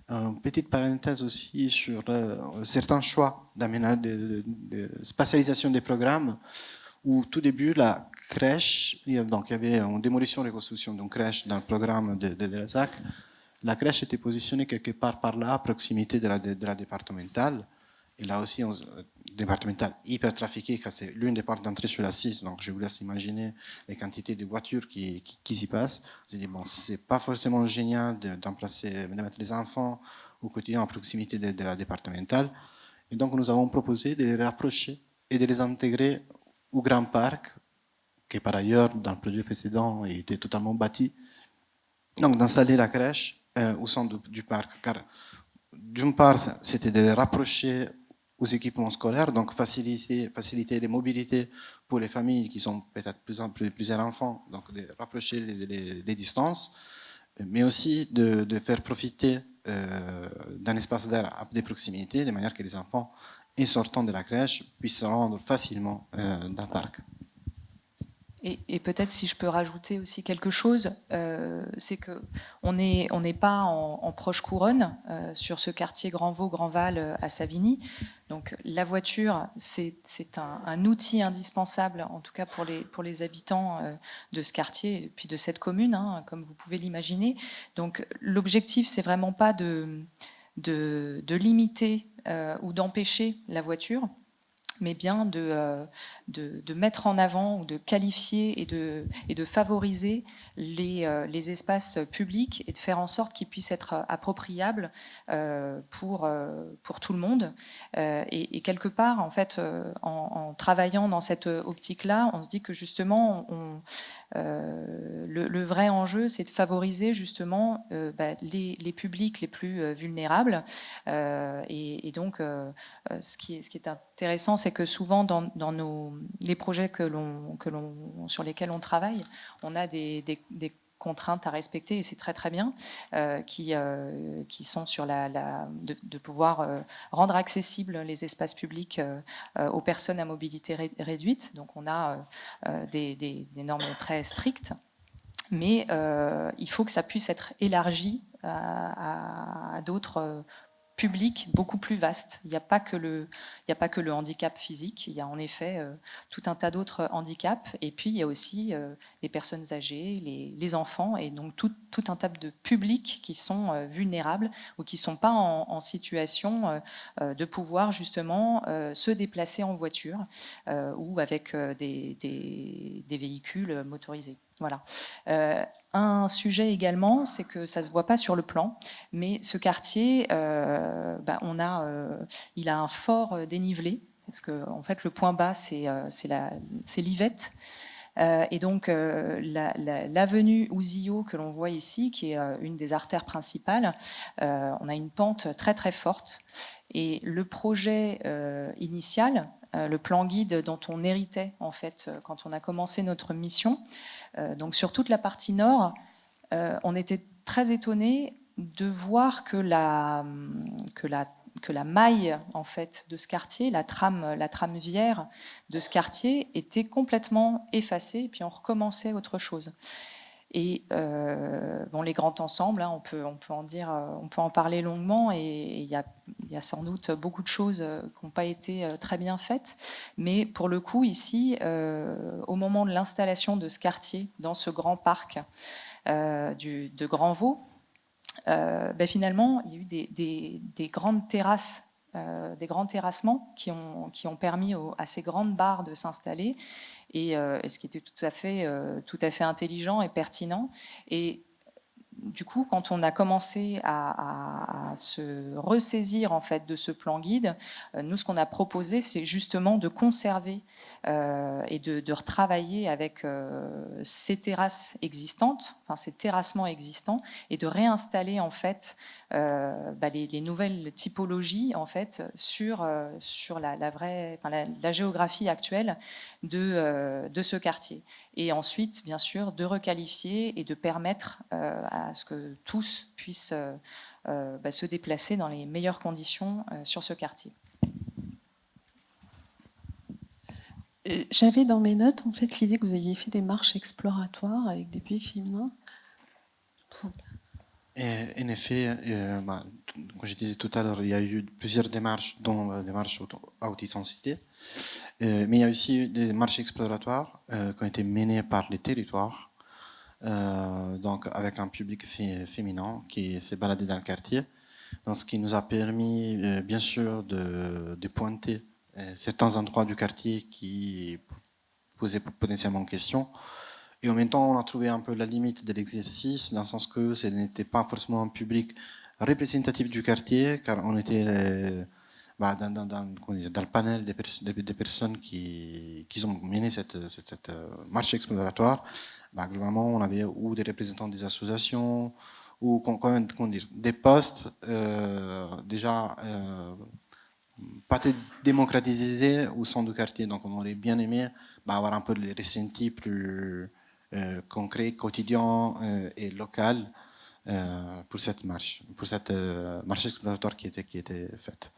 S7: Une petite parenthèse aussi sur certains choix de spatialisation des programmes, où tout début, la crèche, donc il y avait une démolition et reconstruction d'une crèche dans le programme de la ZAC. La crèche était positionnée quelque part par là, à proximité de la départementale. Et là aussi, départementale hyper trafiquée, car c'est l'une des portes d'entrée sur la 6. Donc je vous laisse imaginer les quantités de voitures qui y passent. Vous avez dit, bon, c'est pas forcément génial de mettre les enfants au quotidien à proximité de la départementale. Et donc nous avons proposé de les rapprocher et de les intégrer au Grand Parc, qui par ailleurs, dans le projet précédent, était totalement bâti. Donc d'installer la crèche au centre du parc, car d'une part, c'était de les rapprocher aux équipements scolaires, donc faciliter les mobilités pour les familles qui sont peut-être plusieurs enfants, donc de rapprocher les distances, mais aussi de faire profiter d'un espace vert de proximité, de manière que les enfants, en sortant de la crèche, puissent se rendre facilement dans le parc.
S5: Et peut-être si je peux rajouter aussi quelque chose, c'est qu'on n'est pas en proche couronne sur ce quartier Grand-Vaux-Grandval à Savigny. Donc la voiture, c'est un outil indispensable, en tout cas pour les habitants de ce quartier et puis de cette commune, hein, comme vous pouvez l'imaginer. Donc l'objectif, c'est vraiment pas de limiter ou d'empêcher la voiture, mais bien de mettre en avant ou de qualifier et de favoriser les espaces publics et de faire en sorte qu'ils puissent être appropriables pour tout le monde. Et quelque part, en fait, en travaillant dans cette optique-là, on se dit que justement, le vrai enjeu, c'est de favoriser justement les publics les plus vulnérables. Et donc, ce qui est intéressant, c'est que souvent dans les projets sur lesquels on travaille, on a des contraintes à respecter, et c'est très très bien, qui sont sur de pouvoir rendre accessibles les espaces publics aux personnes à mobilité réduite. Donc on a des normes très strictes, mais il faut que ça puisse être élargi à d'autres public beaucoup plus vaste. Il n'y a pas que le handicap physique, il y a en effet tout un tas d'autres handicaps, et puis il y a aussi les personnes âgées, les enfants, et donc tout un tas de publics qui sont vulnérables ou qui ne sont pas en situation de pouvoir justement se déplacer en voiture ou avec des véhicules motorisés. Voilà. Un sujet également, c'est que ça ne se voit pas sur le plan, mais ce quartier, il a un fort dénivelé, parce que en fait, le point bas, c'est l'Yvette. Et donc, l'avenue Ouzillot que l'on voit ici, qui est une des artères principales, on a une pente très très forte. Et le projet initial, le plan guide dont on héritait en fait quand on a commencé notre mission, donc sur toute la partie nord, on était très étonnés de voir que la maille en fait de ce quartier, la trame vière de ce quartier était complètement effacée, et puis on recommençait autre chose. Et les grands ensembles, on peut en dire, on peut en parler longuement, et il y a sans doute beaucoup de choses qui n'ont pas été très bien faites. Mais pour le coup, ici, au moment de l'installation de ce quartier dans ce grand parc de Grand Vaux, finalement, il y a eu des grandes terrasses, des grands terrassements qui ont permis à ces grandes barres de s'installer. Et ce qui était tout à fait intelligent et pertinent. Et du coup, quand on a commencé à se ressaisir en fait de ce plan guide, nous, ce qu'on a proposé, c'est justement de conserver et de retravailler avec ces terrasses existantes, enfin ces terrassements existants, et de réinstaller en fait les nouvelles typologies en fait sur la géographie actuelle de ce quartier. Et ensuite, bien sûr, de requalifier et de permettre à ce que tous puissent se déplacer dans les meilleures conditions sur ce quartier.
S1: J'avais dans mes notes en fait l'idée que vous aviez fait des marches exploratoires avec des publics féminins.
S7: En effet, comme je disais tout à l'heure, il y a eu plusieurs démarches, dont des marches à haute intensité, mais il y a aussi des marches exploratoires qui ont été menées par les territoires, donc avec un public féminin qui s'est baladé dans le quartier, donc ce qui nous a permis bien sûr de pointer certains endroits du quartier qui posaient potentiellement question. Et en même temps, on a trouvé un peu la limite de l'exercice, dans le sens que ce n'était pas forcément un public représentatif du quartier, car on était dans le panel des personnes qui ont mené cette marche exploratoire. Globalement, on avait ou des représentants des associations, ou des postes déjà pas démocratisés au sein du quartier. Donc on aurait bien aimé avoir un peu les ressentis plus concret, quotidien et local pour cette marche exploratoire qui était faite.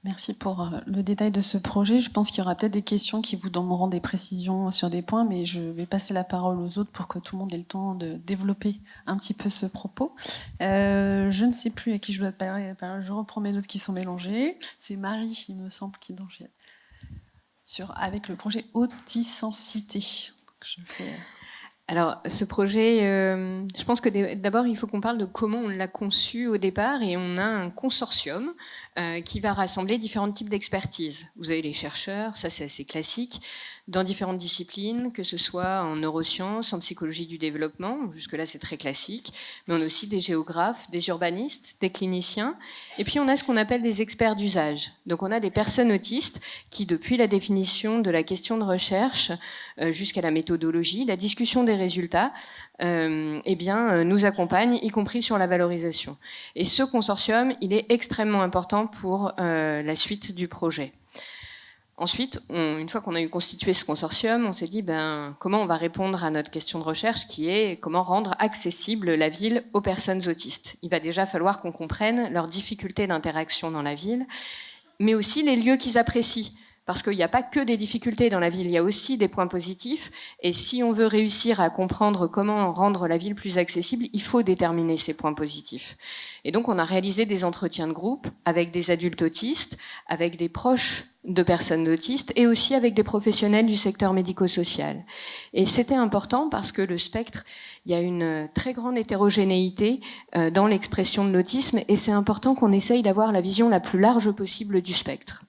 S1: Merci pour le détail de ce projet. Je pense qu'il y aura peut-être des questions qui vous demanderont des précisions sur des points, mais je vais passer la parole aux autres pour que tout le monde ait le temps de développer un petit peu ce propos. Je ne sais plus à qui je dois parler. Je reprends mes notes qui sont mélangées. C'est Marie, il me semble, qui avec le projet Haute-Intensité.
S3: Alors, ce projet, je pense que d'abord, il faut qu'on parle de comment on l'a conçu au départ, et on a un consortium qui va rassembler différents types d'expertise. Vous avez les chercheurs, ça c'est assez classique, dans différentes disciplines, que ce soit en neurosciences, en psychologie du développement, jusque-là c'est très classique, mais on a aussi des géographes, des urbanistes, des cliniciens, et puis on a ce qu'on appelle des experts d'usage. Donc on a des personnes autistes qui, depuis la définition de la question de recherche jusqu'à la méthodologie, la discussion des résultats nous accompagne, y compris sur la valorisation. Et ce consortium, il est extrêmement important pour la suite du projet. Ensuite, une fois qu'on a eu constitué ce consortium, on s'est dit comment on va répondre à notre question de recherche qui est comment rendre accessible la ville aux personnes autistes. Il va déjà falloir qu'on comprenne leurs difficultés d'interaction dans la ville, mais aussi les lieux qu'ils apprécient. Parce qu'il n'y a pas que des difficultés dans la ville, il y a aussi des points positifs. Et si on veut réussir à comprendre comment rendre la ville plus accessible, il faut déterminer ces points positifs. Et donc, on a réalisé des entretiens de groupe avec des adultes autistes, avec des proches de personnes autistes et aussi avec des professionnels du secteur médico-social. Et c'était important parce que le spectre, il y a une très grande hétérogénéité dans l'expression de l'autisme et c'est important qu'on essaye d'avoir la vision la plus large possible du spectre.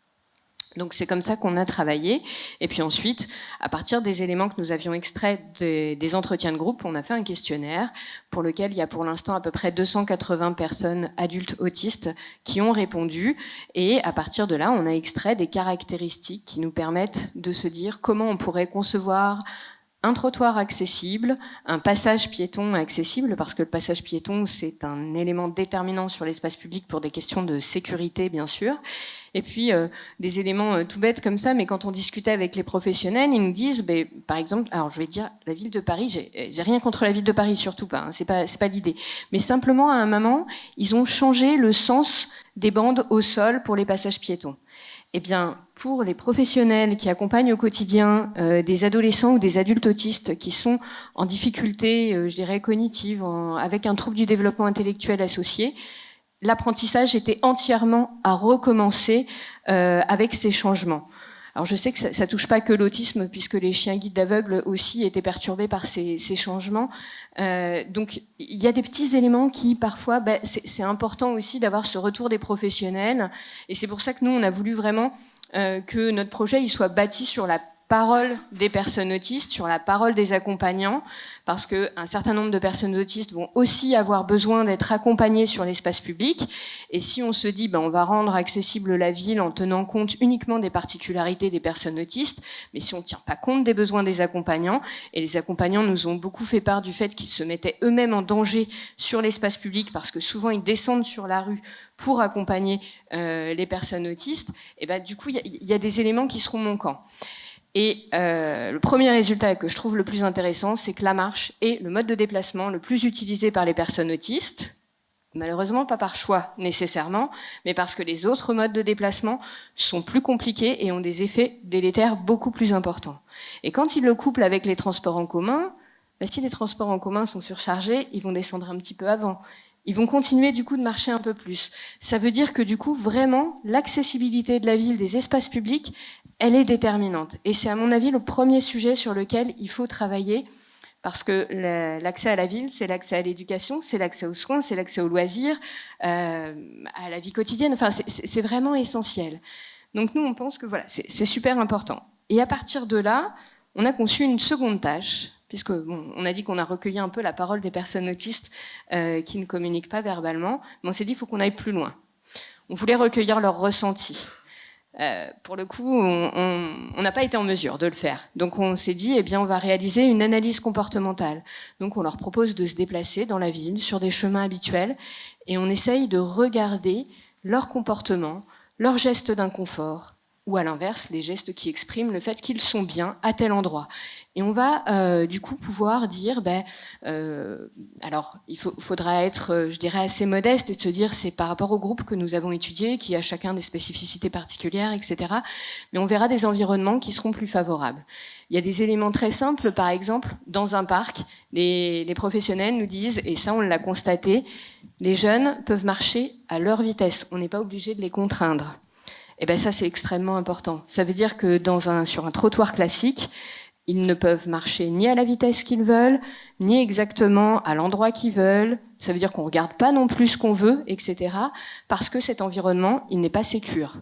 S3: Donc c'est comme ça qu'on a travaillé. Et puis ensuite, à partir des éléments que nous avions extraits des entretiens de groupe, on a fait un questionnaire pour lequel il y a pour l'instant à peu près 280 personnes adultes autistes qui ont répondu. Et à partir de là, on a extrait des caractéristiques qui nous permettent de se dire comment on pourrait concevoir un trottoir accessible, un passage piéton accessible, parce que le passage piéton, c'est un élément déterminant sur l'espace public pour des questions de sécurité, bien sûr. Et puis, des éléments tout bêtes comme ça, mais quand on discutait avec les professionnels, ils nous disent, par exemple, alors je vais dire, la ville de Paris, j'ai rien contre la ville de Paris, surtout pas, hein, c'est pas l'idée. Mais simplement, à un moment, ils ont changé le sens des bandes au sol pour les passages piétons. Eh bien, pour les professionnels qui accompagnent au quotidien des adolescents ou des adultes autistes qui sont en difficulté, je dirais, cognitive, avec un trouble du développement intellectuel associé, l'apprentissage était entièrement à recommencer avec ces changements. Alors je sais que ça touche pas que l'autisme, puisque les chiens guides d'aveugles aussi étaient perturbés par ces changements. Donc il y a des petits éléments qui parfois, c'est important aussi d'avoir ce retour des professionnels. Et c'est pour ça que nous, on a voulu vraiment que notre projet il soit bâti sur la parole des personnes autistes, sur la parole des accompagnants, parce qu'un certain nombre de personnes autistes vont aussi avoir besoin d'être accompagnées sur l'espace public. Et si on se dit, on va rendre accessible la ville en tenant compte uniquement des particularités des personnes autistes, mais si on ne tient pas compte des besoins des accompagnants, et les accompagnants nous ont beaucoup fait part du fait qu'ils se mettaient eux-mêmes en danger sur l'espace public, parce que souvent ils descendent sur la rue pour accompagner les personnes autistes, et du coup, il y a des éléments qui seront manquants. Et le premier résultat que je trouve le plus intéressant, c'est que la marche est le mode de déplacement le plus utilisé par les personnes autistes. Malheureusement, pas par choix nécessairement, mais parce que les autres modes de déplacement sont plus compliqués et ont des effets délétères beaucoup plus importants. Et quand ils le couplent avec les transports en commun, si les transports en commun sont surchargés, ils vont descendre un petit peu avant. Ils vont continuer du coup de marcher un peu plus. Ça veut dire que du coup, vraiment, l'accessibilité de la ville, des espaces publics, elle est déterminante. Et c'est à mon avis le premier sujet sur lequel il faut travailler, parce que l'accès à la ville, c'est l'accès à l'éducation, c'est l'accès aux soins, c'est l'accès aux loisirs, à la vie quotidienne. Enfin, c'est vraiment essentiel. Donc nous, on pense que voilà, c'est super important. Et à partir de là, on a conçu une seconde tâche, puisque on a dit qu'on a recueilli un peu la parole des personnes autistes qui ne communiquent pas verbalement, mais on s'est dit qu'il faut qu'on aille plus loin. On voulait recueillir leurs ressentis. Pour le coup, on n'a pas été en mesure de le faire. Donc on s'est dit, on va réaliser une analyse comportementale. Donc on leur propose de se déplacer dans la ville, sur des chemins habituels, et on essaye de regarder leur comportement, leurs gestes d'inconfort, ou à l'inverse, les gestes qui expriment le fait qu'ils sont bien à tel endroit. Et on va du coup pouvoir dire, alors il faudra être, je dirais, assez modeste et de se dire c'est par rapport au groupe que nous avons étudié, qui a chacun des spécificités particulières, etc. Mais on verra des environnements qui seront plus favorables. Il y a des éléments très simples, par exemple, dans un parc, les professionnels nous disent, et ça on l'a constaté, les jeunes peuvent marcher à leur vitesse, on n'est pas obligé de les contraindre. Et ça c'est extrêmement important. Ça veut dire que sur un trottoir classique, ils ne peuvent marcher ni à la vitesse qu'ils veulent, ni exactement à l'endroit qu'ils veulent. Ça veut dire qu'on ne regarde pas non plus ce qu'on veut, etc. Parce que cet environnement, il n'est pas sécure.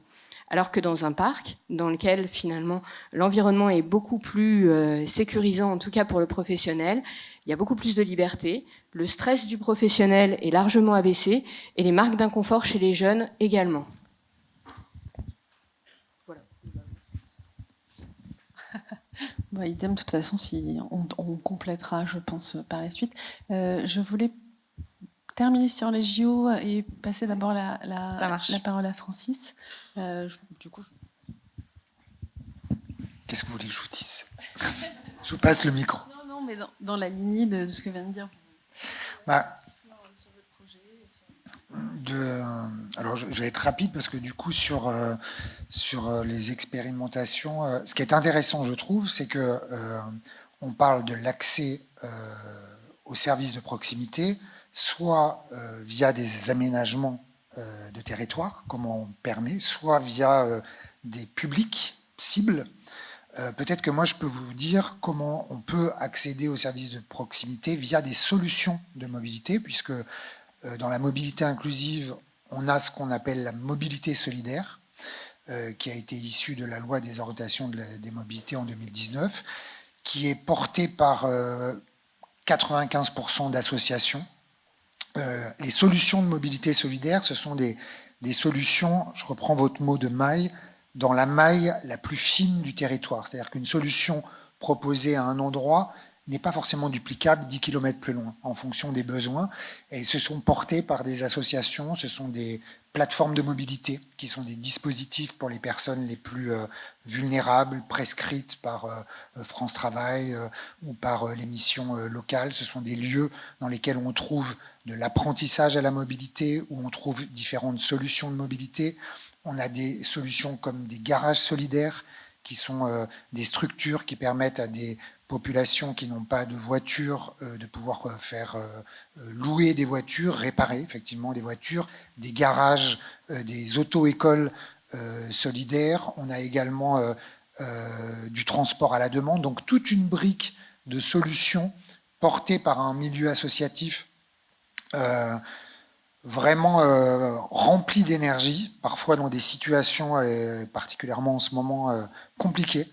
S3: Alors que dans un parc, dans lequel finalement l'environnement est beaucoup plus sécurisant, en tout cas pour le professionnel, il y a beaucoup plus de liberté, le stress du professionnel est largement abaissé et les marques d'inconfort chez les jeunes également.
S1: Idem, de toute façon, si on complétera, je pense, par la suite. Je voulais terminer sur les JO et passer d'abord la parole à Francis. Du coup,
S4: Qu'est-ce que vous voulez que je vous dise? Je vous passe le micro.
S1: Non, mais dans la lignée de ce que vient de dire.
S4: Alors, je vais être rapide parce que du coup, sur les expérimentations, ce qui est intéressant, je trouve, c'est que on parle de l'accès aux services de proximité, soit via des aménagements de territoire, comme on permet, soit via des publics cibles. Peut-être que moi, je peux vous dire comment on peut accéder aux services de proximité via des solutions de mobilité, puisque dans la mobilité inclusive, on a ce qu'on appelle la mobilité solidaire, qui a été issue de la loi des orientations des mobilités en 2019, qui est portée par 95% d'associations. Les solutions de mobilité solidaire, ce sont des solutions, je reprends votre mot de maille, dans la maille la plus fine du territoire. C'est-à-dire qu'une solution proposée à un endroit n'est pas forcément duplicable 10 km plus loin, en fonction des besoins. Et ce sont portés par des associations, ce sont des plateformes de mobilité, qui sont des dispositifs pour les personnes les plus vulnérables, prescrites par France Travail ou par les missions locales. Ce sont des lieux dans lesquels on trouve de l'apprentissage à la mobilité, où on trouve différentes solutions de mobilité. On a des solutions comme des garages solidaires, qui sont des structures qui permettent à des populations qui n'ont pas de voiture de pouvoir faire louer des voitures, réparer effectivement des voitures, des garages, des auto-écoles solidaires. On a également du transport à la demande, donc toute une brique de solutions portées par un milieu associatif vraiment rempli d'énergie, parfois dans des situations, particulièrement en ce moment, compliquées,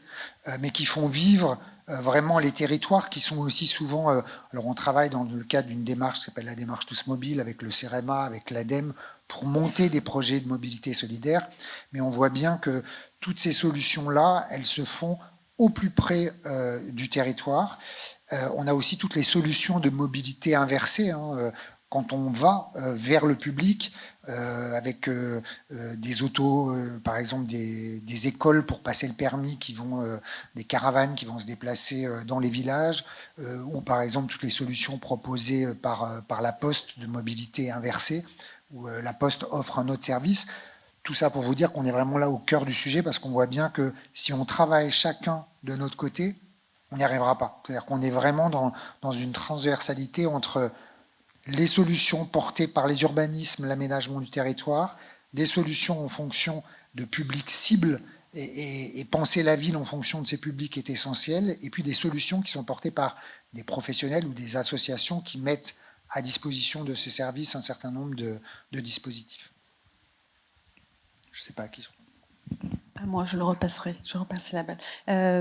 S4: mais qui font vivre vraiment les territoires, qui sont aussi souvent... alors on travaille dans le cadre d'une démarche qui s'appelle la démarche Tous Mobiles, avec le CEREMA, avec l'ADEME, pour monter des projets de mobilité solidaire, mais on voit bien que toutes ces solutions-là, elles se font au plus près du territoire. On a aussi toutes les solutions de mobilité inversée, quand on va vers le public, avec des autos, par exemple des écoles pour passer le permis, des caravanes qui vont se déplacer dans les villages, ou par exemple toutes les solutions proposées par la Poste de mobilité inversée, où la Poste offre un autre service. Tout ça pour vous dire qu'on est vraiment là au cœur du sujet, parce qu'on voit bien que si on travaille chacun de notre côté, on n'y arrivera pas. C'est-à-dire qu'on est vraiment dans une transversalité entre les solutions portées par les urbanismes, l'aménagement du territoire, des solutions en fonction de publics cibles, et penser la ville en fonction de ces publics est essentiel, et puis des solutions qui sont portées par des professionnels ou des associations qui mettent à disposition de ces services un certain nombre de dispositifs. Je ne sais pas à qui.
S1: Moi, je repasserai la balle.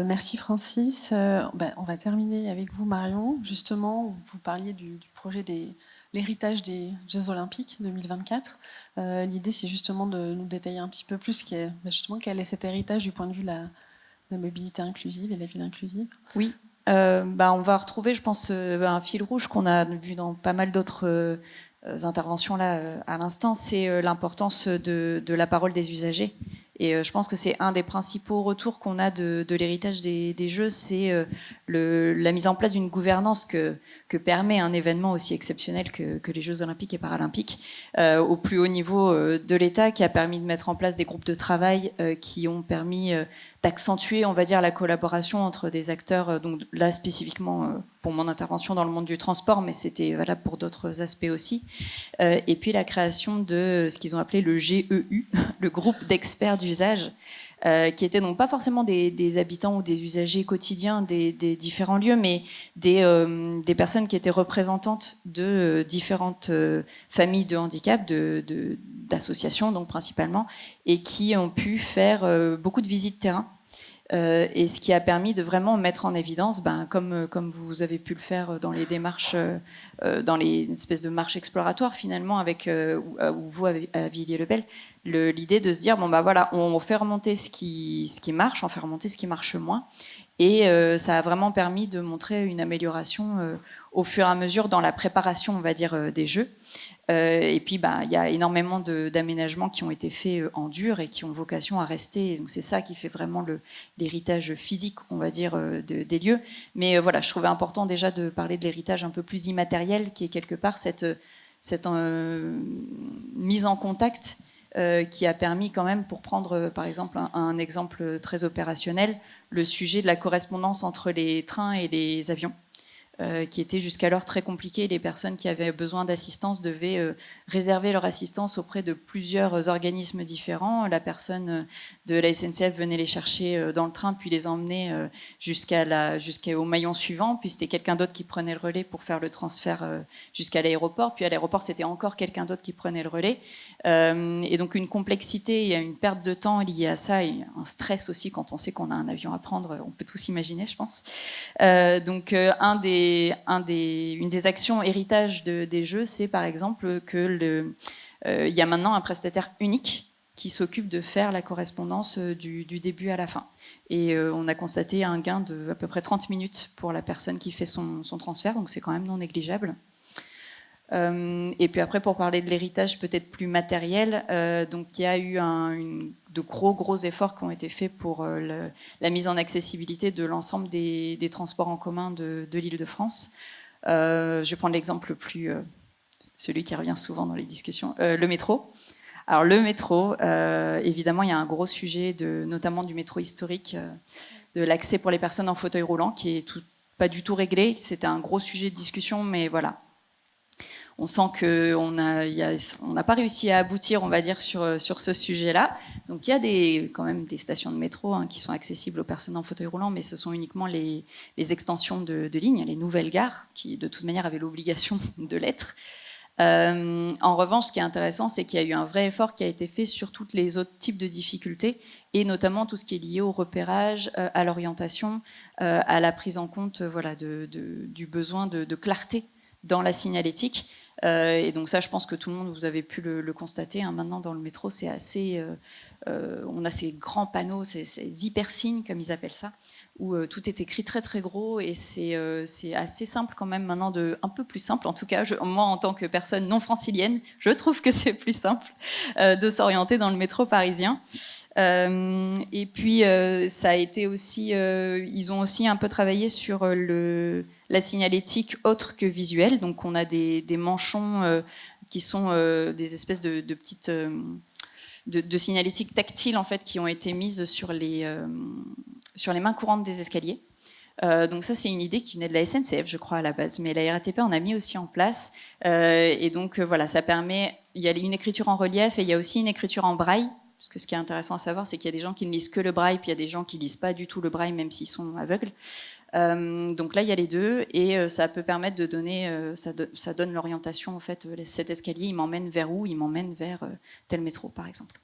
S1: Merci Francis. On va terminer avec vous, Marion. Justement, vous parliez du projet l'héritage des Jeux Olympiques 2024. L'idée, c'est justement de nous détailler un petit peu plus quel est cet héritage du point de vue de la mobilité inclusive et la ville inclusive.
S5: Oui, on va retrouver, je pense, un fil rouge qu'on a vu dans pas mal d'autres interventions là à l'instant, c'est l'importance de la parole des usagers. Et je pense que c'est un des principaux retours qu'on a de l'héritage des Jeux, c'est la mise en place d'une gouvernance que permet un événement aussi exceptionnel que les Jeux Olympiques et Paralympiques, au plus haut niveau de l'État, qui a permis de mettre en place des groupes de travail qui ont permis d'accentuer, on va dire, la collaboration entre des acteurs, donc là spécifiquement pour mon intervention dans le monde du transport, mais c'était valable pour d'autres aspects aussi. Et puis la création de ce qu'ils ont appelé le GEU, le groupe d'experts d'usage, qui étaient donc pas forcément des habitants ou des usagers quotidiens des différents lieux, mais des personnes qui étaient représentantes de différentes familles de handicap, d'associations donc principalement, et qui ont pu faire beaucoup de visites terrain. Et ce qui a permis de vraiment mettre en évidence, comme vous avez pu le faire dans les démarches, dans les espèces de marches exploratoires finalement, avec vous à Villiers-le-Bel, L'idée de se dire, bon bah voilà, on fait remonter ce qui marche, on fait remonter ce qui marche moins. Et ça a vraiment permis de montrer une amélioration au fur et à mesure dans la préparation, on va dire, des jeux. Et puis, il y a énormément d'aménagements qui ont été faits en dur et qui ont vocation à rester. Donc, c'est ça qui fait vraiment l'héritage physique, on va dire, des lieux. Mais voilà, je trouvais important déjà de parler de l'héritage un peu plus immatériel, qui est quelque part cette mise en contact qui a permis quand même, pour prendre par exemple un exemple très opérationnel, le sujet de la correspondance entre les trains et les avions. Qui était jusqu'alors très compliqué. Les personnes qui avaient besoin d'assistance devaient réserver leur assistance auprès de plusieurs organismes différents. La personne de la SNCF venait les chercher dans le train, puis les emmenait jusqu'au maillon suivant, puis c'était quelqu'un d'autre qui prenait le relais pour faire le transfert jusqu'à l'aéroport, puis à l'aéroport c'était encore quelqu'un d'autre qui prenait le relais. Et donc une complexité, il y a une perte de temps liée à ça, et un stress aussi quand on sait qu'on a un avion à prendre, on peut tous imaginer, je pense. Donc une des actions héritage des jeux, c'est par exemple que il y a maintenant un prestataire unique qui s'occupe de faire la correspondance du début à la fin. Et on a constaté un gain de à peu près 30 minutes pour la personne qui fait son transfert, donc c'est quand même non négligeable. Et puis après, pour parler de l'héritage peut-être plus matériel, donc il y a eu de gros efforts qui ont été faits pour la mise en accessibilité de l'ensemble des transports en commun de l'Île-de-France. Je vais prendre l'exemple celui qui revient souvent dans les discussions, le métro. Alors le métro, évidemment, il y a un gros sujet, notamment du métro historique, de l'accès pour les personnes en fauteuil roulant, qui est pas du tout réglé. C'était un gros sujet de discussion, mais voilà. On sent qu'on n'a pas réussi à aboutir, on va dire, sur ce sujet-là. Donc il y a quand même des stations de métro qui sont accessibles aux personnes en fauteuil roulant, mais ce sont uniquement les extensions de lignes, les nouvelles gares, qui de toute manière avaient l'obligation de l'être. En revanche, ce qui est intéressant, c'est qu'il y a eu un vrai effort qui a été fait sur tous les autres types de difficultés, et notamment tout ce qui est lié au repérage, à l'orientation, à la prise en compte du besoin de clarté dans la signalétique. Et donc ça, je pense que tout le monde, vous avez pu le constater. Maintenant, dans le métro, c'est assez... on a ces grands panneaux, ces hypersignes, comme ils appellent ça, où tout est écrit très très gros, et c'est assez simple quand même maintenant, un peu plus simple en tout cas. Moi, en tant que personne non francilienne, je trouve que c'est plus simple de s'orienter dans le métro parisien. Et puis ça a été aussi, ils ont aussi un peu travaillé sur la signalétique autre que visuelle. Donc on a des manchons qui sont des espèces de petites de signalétique tactile en fait, qui ont été mises sur les mains courantes des escaliers. Donc ça, c'est une idée qui venait de la SNCF, je crois, à la base, mais la RATP en a mis aussi en place. Et donc voilà, ça permet, il y a une écriture en relief et il y a aussi une écriture en braille. Parce que ce qui est intéressant à savoir, c'est qu'il y a des gens qui ne lisent que le braille, puis il y a des gens qui ne lisent pas du tout le braille, même s'ils sont aveugles. Donc là, il y a les deux, et ça peut permettre de donner, ça donne l'orientation, en fait, cet escalier, il m'emmène vers où? Il m'emmène vers tel métro, par exemple.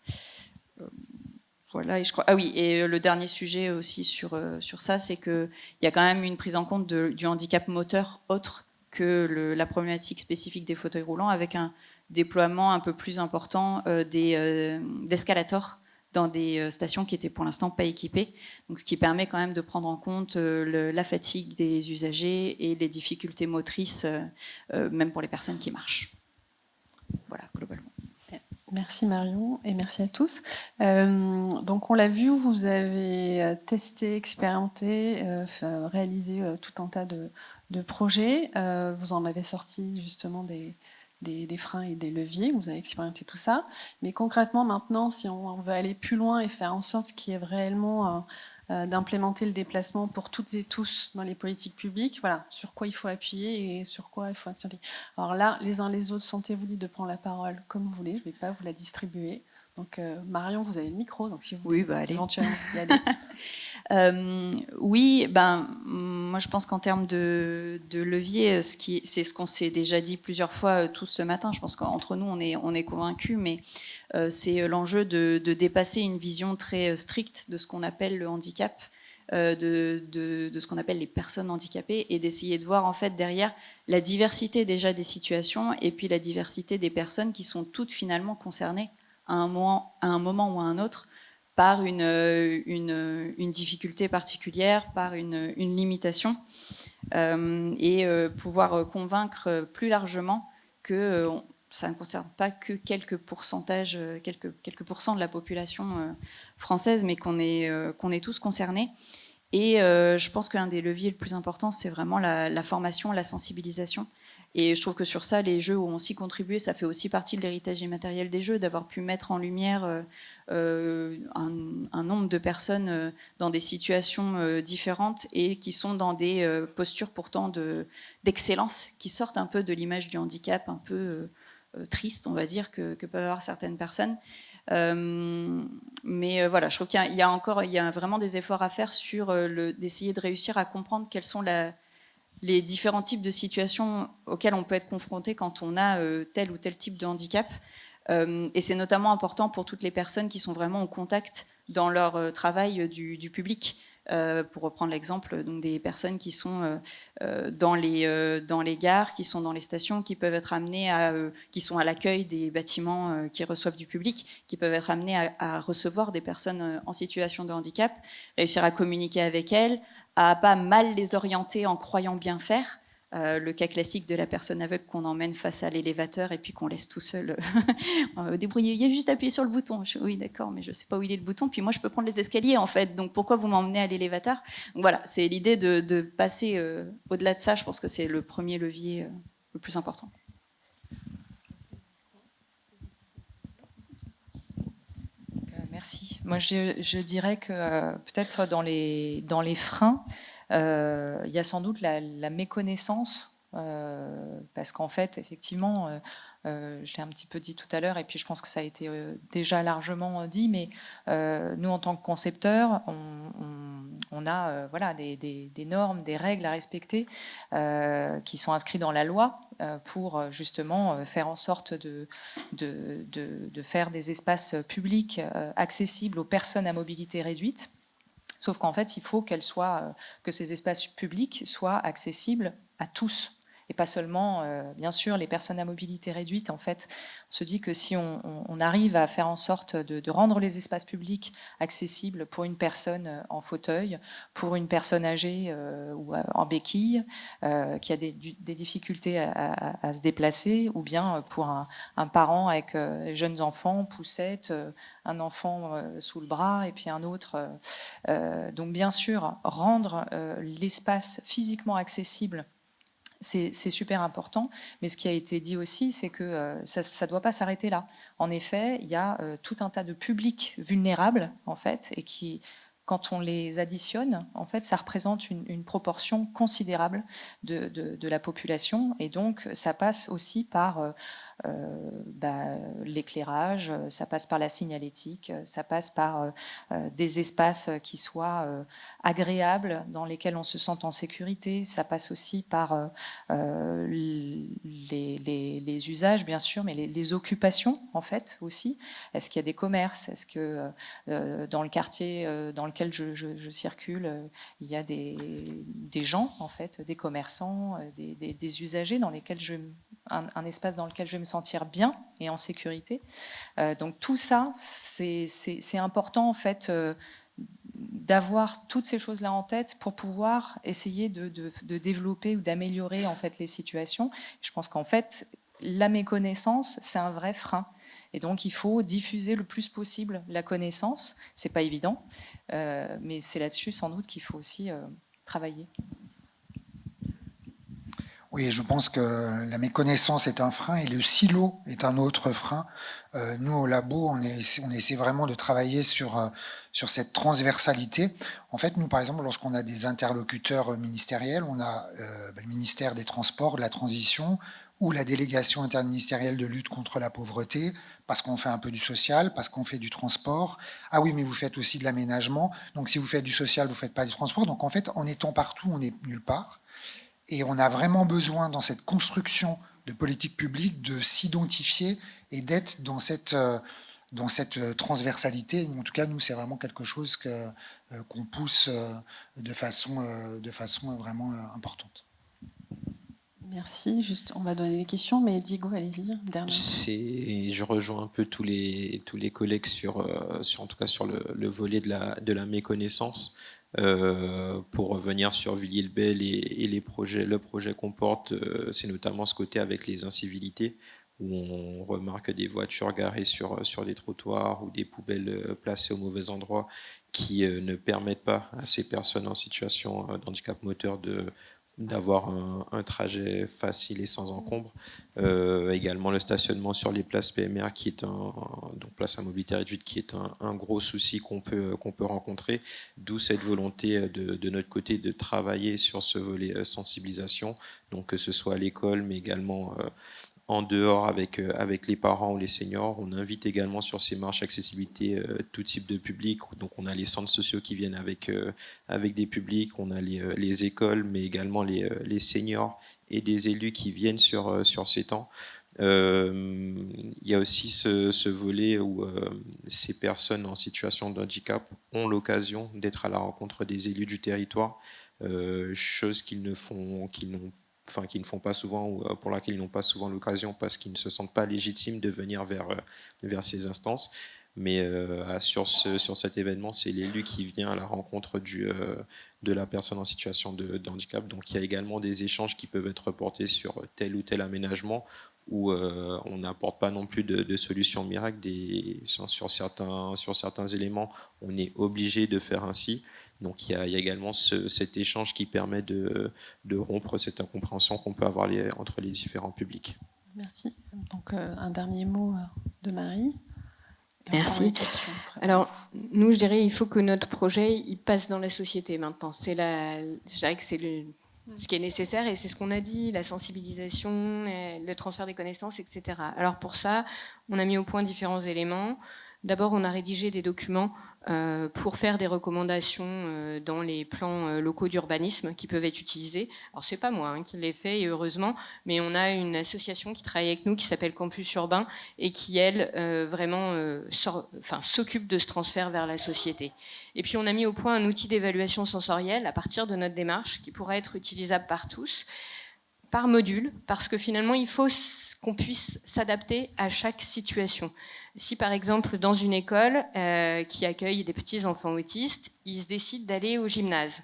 S5: Voilà, et je crois. Ah oui, et le dernier sujet aussi sur ça, c'est qu'il y a quand même une prise en compte du handicap moteur autre que la problématique spécifique des fauteuils roulants, avec un déploiement un peu plus important d'escalators dans des stations qui étaient pour l'instant pas équipées. Donc, ce qui permet quand même de prendre en compte la fatigue des usagers et les difficultés motrices, même pour les personnes qui marchent. Voilà, globalement.
S1: Merci Marion et merci à tous. Donc on l'a vu, vous avez testé, expérimenté, réalisé tout un tas de projets. Vous en avez sorti justement des freins et des leviers, vous avez expérimenté tout ça. Mais concrètement maintenant, si on veut aller plus loin et faire en sorte qu'il y ait réellement d'implémenter le déplacement pour toutes et tous dans les politiques publiques, voilà, sur quoi il faut appuyer et sur quoi il faut accentuer. Alors là, les uns les autres, sentez-vous libre de prendre la parole comme vous voulez, je ne vais pas vous la distribuer. Donc Marion, vous avez le micro, donc si vous voulez éventuellement y aller.
S5: Oui, moi je pense qu'en termes de levier, c'est ce qu'on s'est déjà dit plusieurs fois tous ce matin. Je pense qu'entre nous, on est convaincus, mais c'est l'enjeu de dépasser une vision très stricte de ce qu'on appelle le handicap, de ce qu'on appelle les personnes handicapées, et d'essayer de voir en fait derrière la diversité déjà des situations et puis la diversité des personnes qui sont toutes finalement concernées à un moment ou à un autre par une difficulté particulière, par une limitation, et pouvoir convaincre plus largement que ça ne concerne pas que quelques pourcentages, quelques pourcents de la population française, mais qu'on est tous concernés. Et je pense qu'un des leviers le plus important, c'est vraiment la formation, la sensibilisation. Et je trouve que sur ça, les jeux ont aussi contribué. Ça fait aussi partie de l'héritage immatériel des jeux, d'avoir pu mettre en lumière un nombre de personnes dans des situations différentes et qui sont dans des postures pourtant d'excellence, qui sortent un peu de l'image du handicap un peu triste, on va dire, que peuvent avoir certaines personnes. Mais voilà, je trouve qu'il y a vraiment des efforts à faire sur d'essayer de réussir à comprendre quels sont les différents types de situations auxquelles on peut être confronté quand on a tel ou tel type de handicap. Et c'est notamment important pour toutes les personnes qui sont vraiment en contact dans leur travail du public. Pour reprendre l'exemple des personnes qui sont dans les gares, qui sont dans les stations, qui peuvent être amenées qui sont à l'accueil des bâtiments qui reçoivent du public, qui peuvent être amenées à recevoir des personnes en situation de handicap, réussir à communiquer avec elles, à pas mal les orienter en croyant bien faire. Le cas classique de la personne aveugle qu'on emmène face à l'élévateur et puis qu'on laisse tout seul débrouiller. Il y a juste à appuyer sur le bouton. Oui, d'accord, mais je ne sais pas où il est le bouton. Puis moi, je peux prendre les escaliers, en fait. Donc, pourquoi vous m'emmenez à l'élévateur? Donc, voilà, c'est l'idée de passer au-delà de ça. Je pense que c'est le premier levier le plus important.
S8: Merci. Moi, je dirais que peut-être dans les freins, il y a sans doute la méconnaissance, parce qu'en fait, effectivement, je l'ai un petit peu dit tout à l'heure, et puis je pense que ça a été déjà largement dit, mais nous, en tant que concepteurs, on a voilà, des normes, des règles à respecter qui sont inscrites dans la loi pour justement faire en sorte de faire des espaces publics accessibles aux personnes à mobilité réduite. Sauf qu'en fait, il faut que ces espaces publics soient accessibles à tous. Et pas seulement, bien sûr, les personnes à mobilité réduite. En fait, on se dit que si on arrive à faire en sorte de rendre les espaces publics accessibles pour une personne en fauteuil, pour une personne âgée ou en béquille, qui a des difficultés à se déplacer, ou bien pour un parent avec jeunes enfants, poussette, un enfant sous le bras et puis un autre. Donc bien sûr, rendre l'espace physiquement accessible, c'est super important, mais ce qui a été dit aussi, c'est que ça ne doit pas s'arrêter là. En effet, il y a tout un tas de publics vulnérables, en fait, et qui, quand on les additionne, en fait, ça représente une proportion considérable de la population, et donc ça passe aussi par l'éclairage, ça passe par la signalétique, ça passe par des espaces qui soient agréables, dans lesquels on se sente en sécurité, ça passe aussi par les usages, bien sûr, mais les occupations, en fait, aussi. Est-ce qu'il y a des commerces? Est-ce que dans le quartier dans lequel je circule, il y a des gens, en fait, des commerçants, des usagers dans lesquels un espace dans lequel je vais me sentir bien et en sécurité. Donc tout ça, c'est important, en fait, d'avoir toutes ces choses-là en tête pour pouvoir essayer de développer ou d'améliorer, en fait, les situations. Je pense qu'en fait, la méconnaissance, c'est un vrai frein. Et donc, il faut diffuser le plus possible la connaissance. C'est pas évident, mais c'est là-dessus, sans doute, qu'il faut aussi travailler.
S4: Oui, je pense que la méconnaissance est un frein et le silo est un autre frein. Nous, au labo, on essaie vraiment de travailler sur cette transversalité. En fait, nous, par exemple, lorsqu'on a des interlocuteurs ministériels, on a le ministère des Transports, de la Transition, ou la délégation interministérielle de lutte contre la pauvreté, parce qu'on fait un peu du social, parce qu'on fait du transport. Ah oui, mais vous faites aussi de l'aménagement. Donc, si vous faites du social, vous ne faites pas du transport. Donc, en fait, en étant partout, on n'est nulle part. Et on a vraiment besoin, dans cette construction de politique publique, de s'identifier et d'être dans cette transversalité. En tout cas, nous, c'est vraiment quelque chose qu'on pousse de façon vraiment importante.
S1: Merci. Juste, on va donner des questions, mais Diego, allez-y.
S6: Je rejoins un peu tous les collègues en tout cas sur le volet de la méconnaissance. Pour revenir sur Villiers-le-Bel et le projet qu'on porte, c'est notamment ce côté avec les incivilités, où on remarque des voitures garées sur des trottoirs ou des poubelles placées au mauvais endroit qui ne permettent pas à ces personnes en situation d'handicap moteur d'avoir un trajet facile et sans encombre. Également le stationnement sur les places PMR, donc place à mobilité réduite, qui est un gros souci qu'on peut rencontrer, d'où cette volonté de notre côté de travailler sur ce volet sensibilisation, donc que ce soit à l'école, mais également en dehors avec les parents ou les seniors. On invite également sur ces marches accessibilité tout type de public. Donc on a les centres sociaux qui viennent avec des publics, on a les écoles, mais également les seniors et des élus qui viennent sur ces temps. Il y a aussi ce volet où ces personnes en situation de handicap ont l'occasion d'être à la rencontre des élus du territoire, chose qu'ils ne font pas souvent, ou pour laquelle ils n'ont pas souvent l'occasion parce qu'ils ne se sentent pas légitimes de venir vers ces instances. Mais sur cet événement, c'est l'élu qui vient à la rencontre de la personne en situation de handicap. Donc il y a également des échanges qui peuvent être portés sur tel ou tel aménagement où on n'apporte pas non plus de solutions miracles. Sur certains éléments, on est obligé de faire ainsi. Donc il y a également cet échange qui permet de rompre cette incompréhension qu'on peut avoir entre les différents publics.
S1: Merci. Donc un dernier mot de Marie.
S3: Merci. Alors nous, je dirais, il faut que notre projet il passe dans la société maintenant. Je dirais que c'est ce qui est nécessaire et c'est ce qu'on a dit, la sensibilisation, le transfert des connaissances, etc. Alors pour ça, on a mis au point différents éléments. D'abord, on a rédigé des documents pour faire des recommandations dans les plans locaux d'urbanisme qui peuvent être utilisés. Alors c'est pas moi qui l'ai fait, et heureusement, mais on a une association qui travaille avec nous qui s'appelle Campus Urbain et qui, elle, vraiment s'occupe de ce transfert vers la société. Et puis on a mis au point un outil d'évaluation sensorielle à partir de notre démarche qui pourra être utilisable par tous, par module, parce que finalement il faut qu'on puisse s'adapter à chaque situation. Si par exemple dans une école qui accueille des petits enfants autistes, ils décident d'aller au gymnase,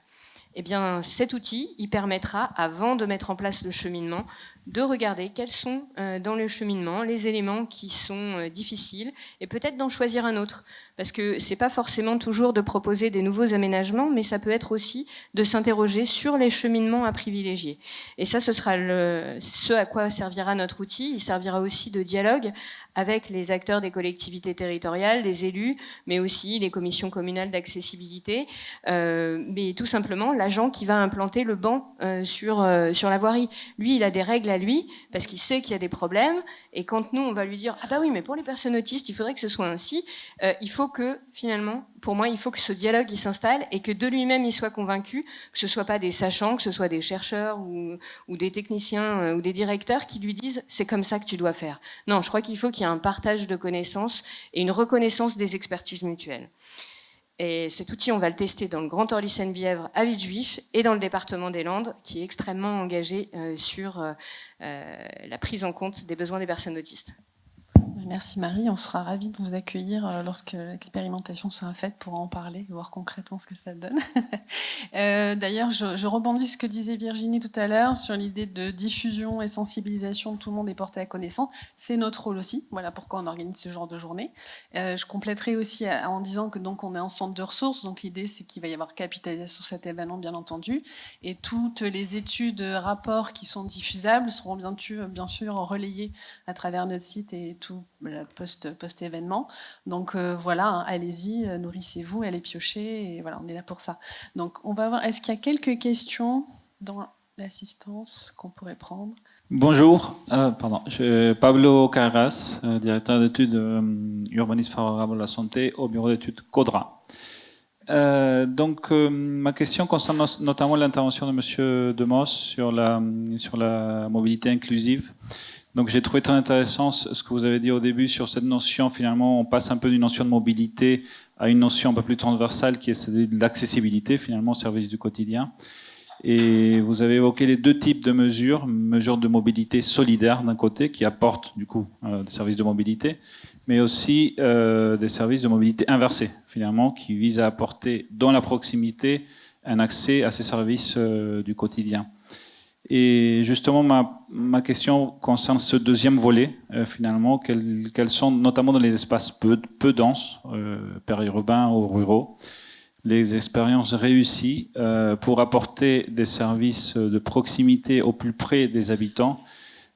S3: eh bien cet outil il permettra, avant de mettre en place le cheminement, de regarder quels sont dans le cheminement les éléments qui sont difficiles et peut-être d'en choisir un autre. Parce que c'est pas forcément toujours de proposer des nouveaux aménagements, mais ça peut être aussi de s'interroger sur les cheminements à privilégier. Et ça, ce sera ce à quoi servira notre outil. Il servira aussi de dialogue avec les acteurs des collectivités territoriales, les élus, mais aussi les commissions communales d'accessibilité, mais tout simplement l'agent qui va implanter le banc sur la voirie. Lui, il a des règles à lui, parce qu'il sait qu'il y a des problèmes, et quand nous, on va lui dire « Ah bah oui, mais pour les personnes autistes, il faudrait que ce soit ainsi », il faut que, finalement, pour moi, il faut que ce dialogue il s'installe et que de lui-même, il soit convaincu, que ce ne soit pas des sachants, que ce soit des chercheurs ou des techniciens ou des directeurs qui lui disent « c'est comme ça que tu dois faire ». Non, je crois qu'il faut qu'il y ait un partage de connaissances et une reconnaissance des expertises mutuelles. Et cet outil, on va le tester dans le Grand Orly-Seine-Bièvre à Villejuif et dans le département des Landes, qui est extrêmement engagé sur la prise en compte des besoins des personnes autistes.
S1: Merci Marie, on sera ravis de vous accueillir lorsque l'expérimentation sera faite pour en parler et voir concrètement ce que ça donne. D'ailleurs, je rebondis ce que disait Virginie tout à l'heure sur l'idée de diffusion et sensibilisation, tout le monde est porté à connaissance. C'est notre rôle aussi, voilà pourquoi on organise ce genre de journée. Je compléterai aussi en disant que donc on est en centre de ressources, donc l'idée c'est qu'il va y avoir capitalisation sur cet événement bien entendu, et toutes les études, rapports qui sont diffusables seront bien sûr relayés à travers notre site et tout post-événement. Donc voilà, hein, allez-y, nourrissez-vous, allez piocher, et voilà, on est là pour ça. Donc on va voir, est-ce qu'il y a quelques questions dans l'assistance qu'on pourrait prendre?
S9: Bonjour, je suis Pablo Carras, directeur d'études urbanisme favorable à la santé au bureau d'études CODRA. Ma question concerne notamment l'intervention de M. Demos sur la mobilité inclusive. Donc j'ai trouvé très intéressant ce que vous avez dit au début sur cette notion, finalement on passe un peu d'une notion de mobilité à une notion un peu plus transversale qui est celle de l'accessibilité finalement au service du quotidien. Et vous avez évoqué les deux types de mesures de mobilité solidaire d'un côté, qui apportent du coup des services de mobilité, mais aussi des services de mobilité inversée, finalement, qui visent à apporter dans la proximité un accès à ces services du quotidien. Et justement, ma question concerne ce deuxième volet, finalement, quels sont, notamment dans les espaces peu denses, périurbains ou ruraux, les expériences réussies pour apporter des services de proximité au plus près des habitants,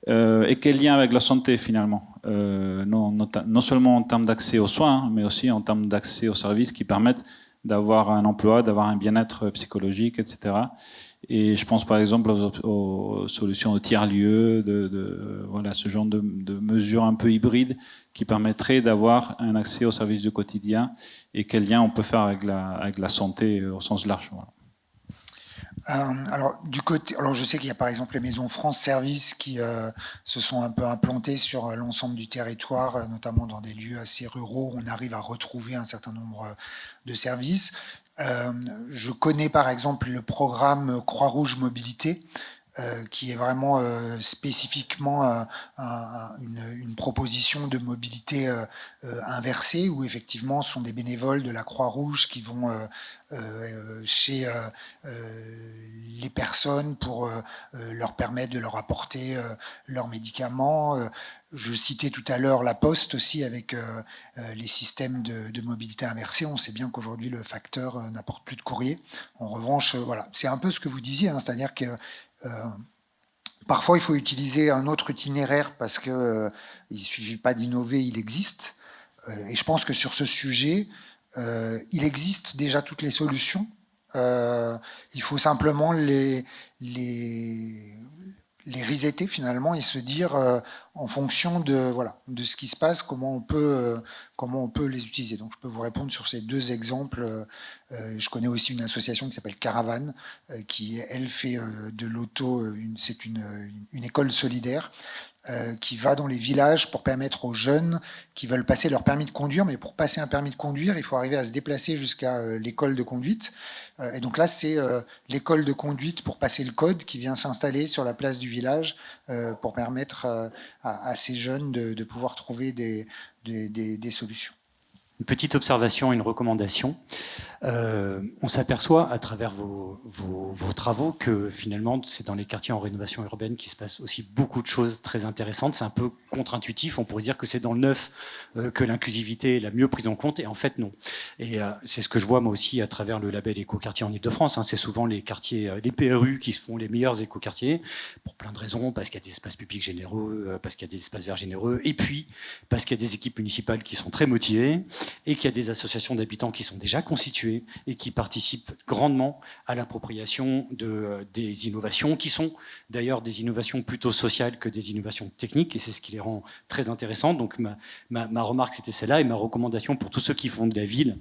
S9: et quel lien avec la santé, finalement, non seulement en termes d'accès aux soins, mais aussi en termes d'accès aux services qui permettent d'avoir un emploi, d'avoir un bien-être psychologique, etc. Et je pense par exemple aux solutions de tiers-lieux, voilà, ce genre de mesures un peu hybrides qui permettraient d'avoir un accès aux services du quotidien, et quel lien on peut faire avec la santé au sens large. Voilà.
S4: Alors je sais qu'il y a par exemple les maisons France Service qui se sont un peu implantées sur l'ensemble du territoire, notamment dans des lieux assez ruraux où on arrive à retrouver un certain nombre de services. Je connais par exemple le programme Croix-Rouge Mobilité, qui est vraiment spécifiquement une proposition de mobilité inversée, où effectivement ce sont des bénévoles de la Croix-Rouge qui vont chez les personnes pour leur permettre de leur apporter leurs médicaments. Je citais tout à l'heure la Poste aussi avec les systèmes de mobilité inversée. On sait bien qu'aujourd'hui le facteur n'apporte plus de courrier. En revanche, voilà, c'est un peu ce que vous disiez, hein, c'est-à-dire que parfois il faut utiliser un autre itinéraire parce que il suffit pas d'innover, il existe. Et je pense que sur ce sujet, il existe déjà toutes les solutions. Il faut simplement les resetter finalement et se dire en fonction de ce qui se passe comment on peut les utiliser. Donc je peux vous répondre sur ces deux exemples. Je connais aussi une association qui s'appelle Caravane qui elle fait de l'auto, c'est une école solidaire qui va dans les villages pour permettre aux jeunes qui veulent passer leur permis de conduire, mais pour passer un permis de conduire, il faut arriver à se déplacer jusqu'à l'école de conduite. Et donc là, c'est l'école de conduite pour passer le code qui vient s'installer sur la place du village pour permettre à ces jeunes de pouvoir trouver des solutions.
S10: Une petite observation et une recommandation. On s'aperçoit à travers vos travaux que finalement c'est dans les quartiers en rénovation urbaine qu'il se passe aussi beaucoup de choses très intéressantes. C'est un peu contre-intuitif, on pourrait dire que c'est dans le neuf que l'inclusivité est la mieux prise en compte, et en fait non. Et c'est ce que je vois moi aussi à travers le label écoquartier en Ile-de-France, hein. C'est souvent les quartiers, les PRU qui se font les meilleurs écoquartiers, pour plein de raisons, parce qu'il y a des espaces publics généreux, parce qu'il y a des espaces verts généreux, et puis parce qu'il y a des équipes municipales qui sont très motivées, et qu'il y a des associations d'habitants qui sont déjà constituées et qui participent grandement à l'appropriation des innovations, qui sont d'ailleurs des innovations plutôt sociales que des innovations techniques, et c'est ce qui les rend très intéressants. Donc ma remarque c'était celle-là, et ma recommandation pour tous ceux qui font de la ville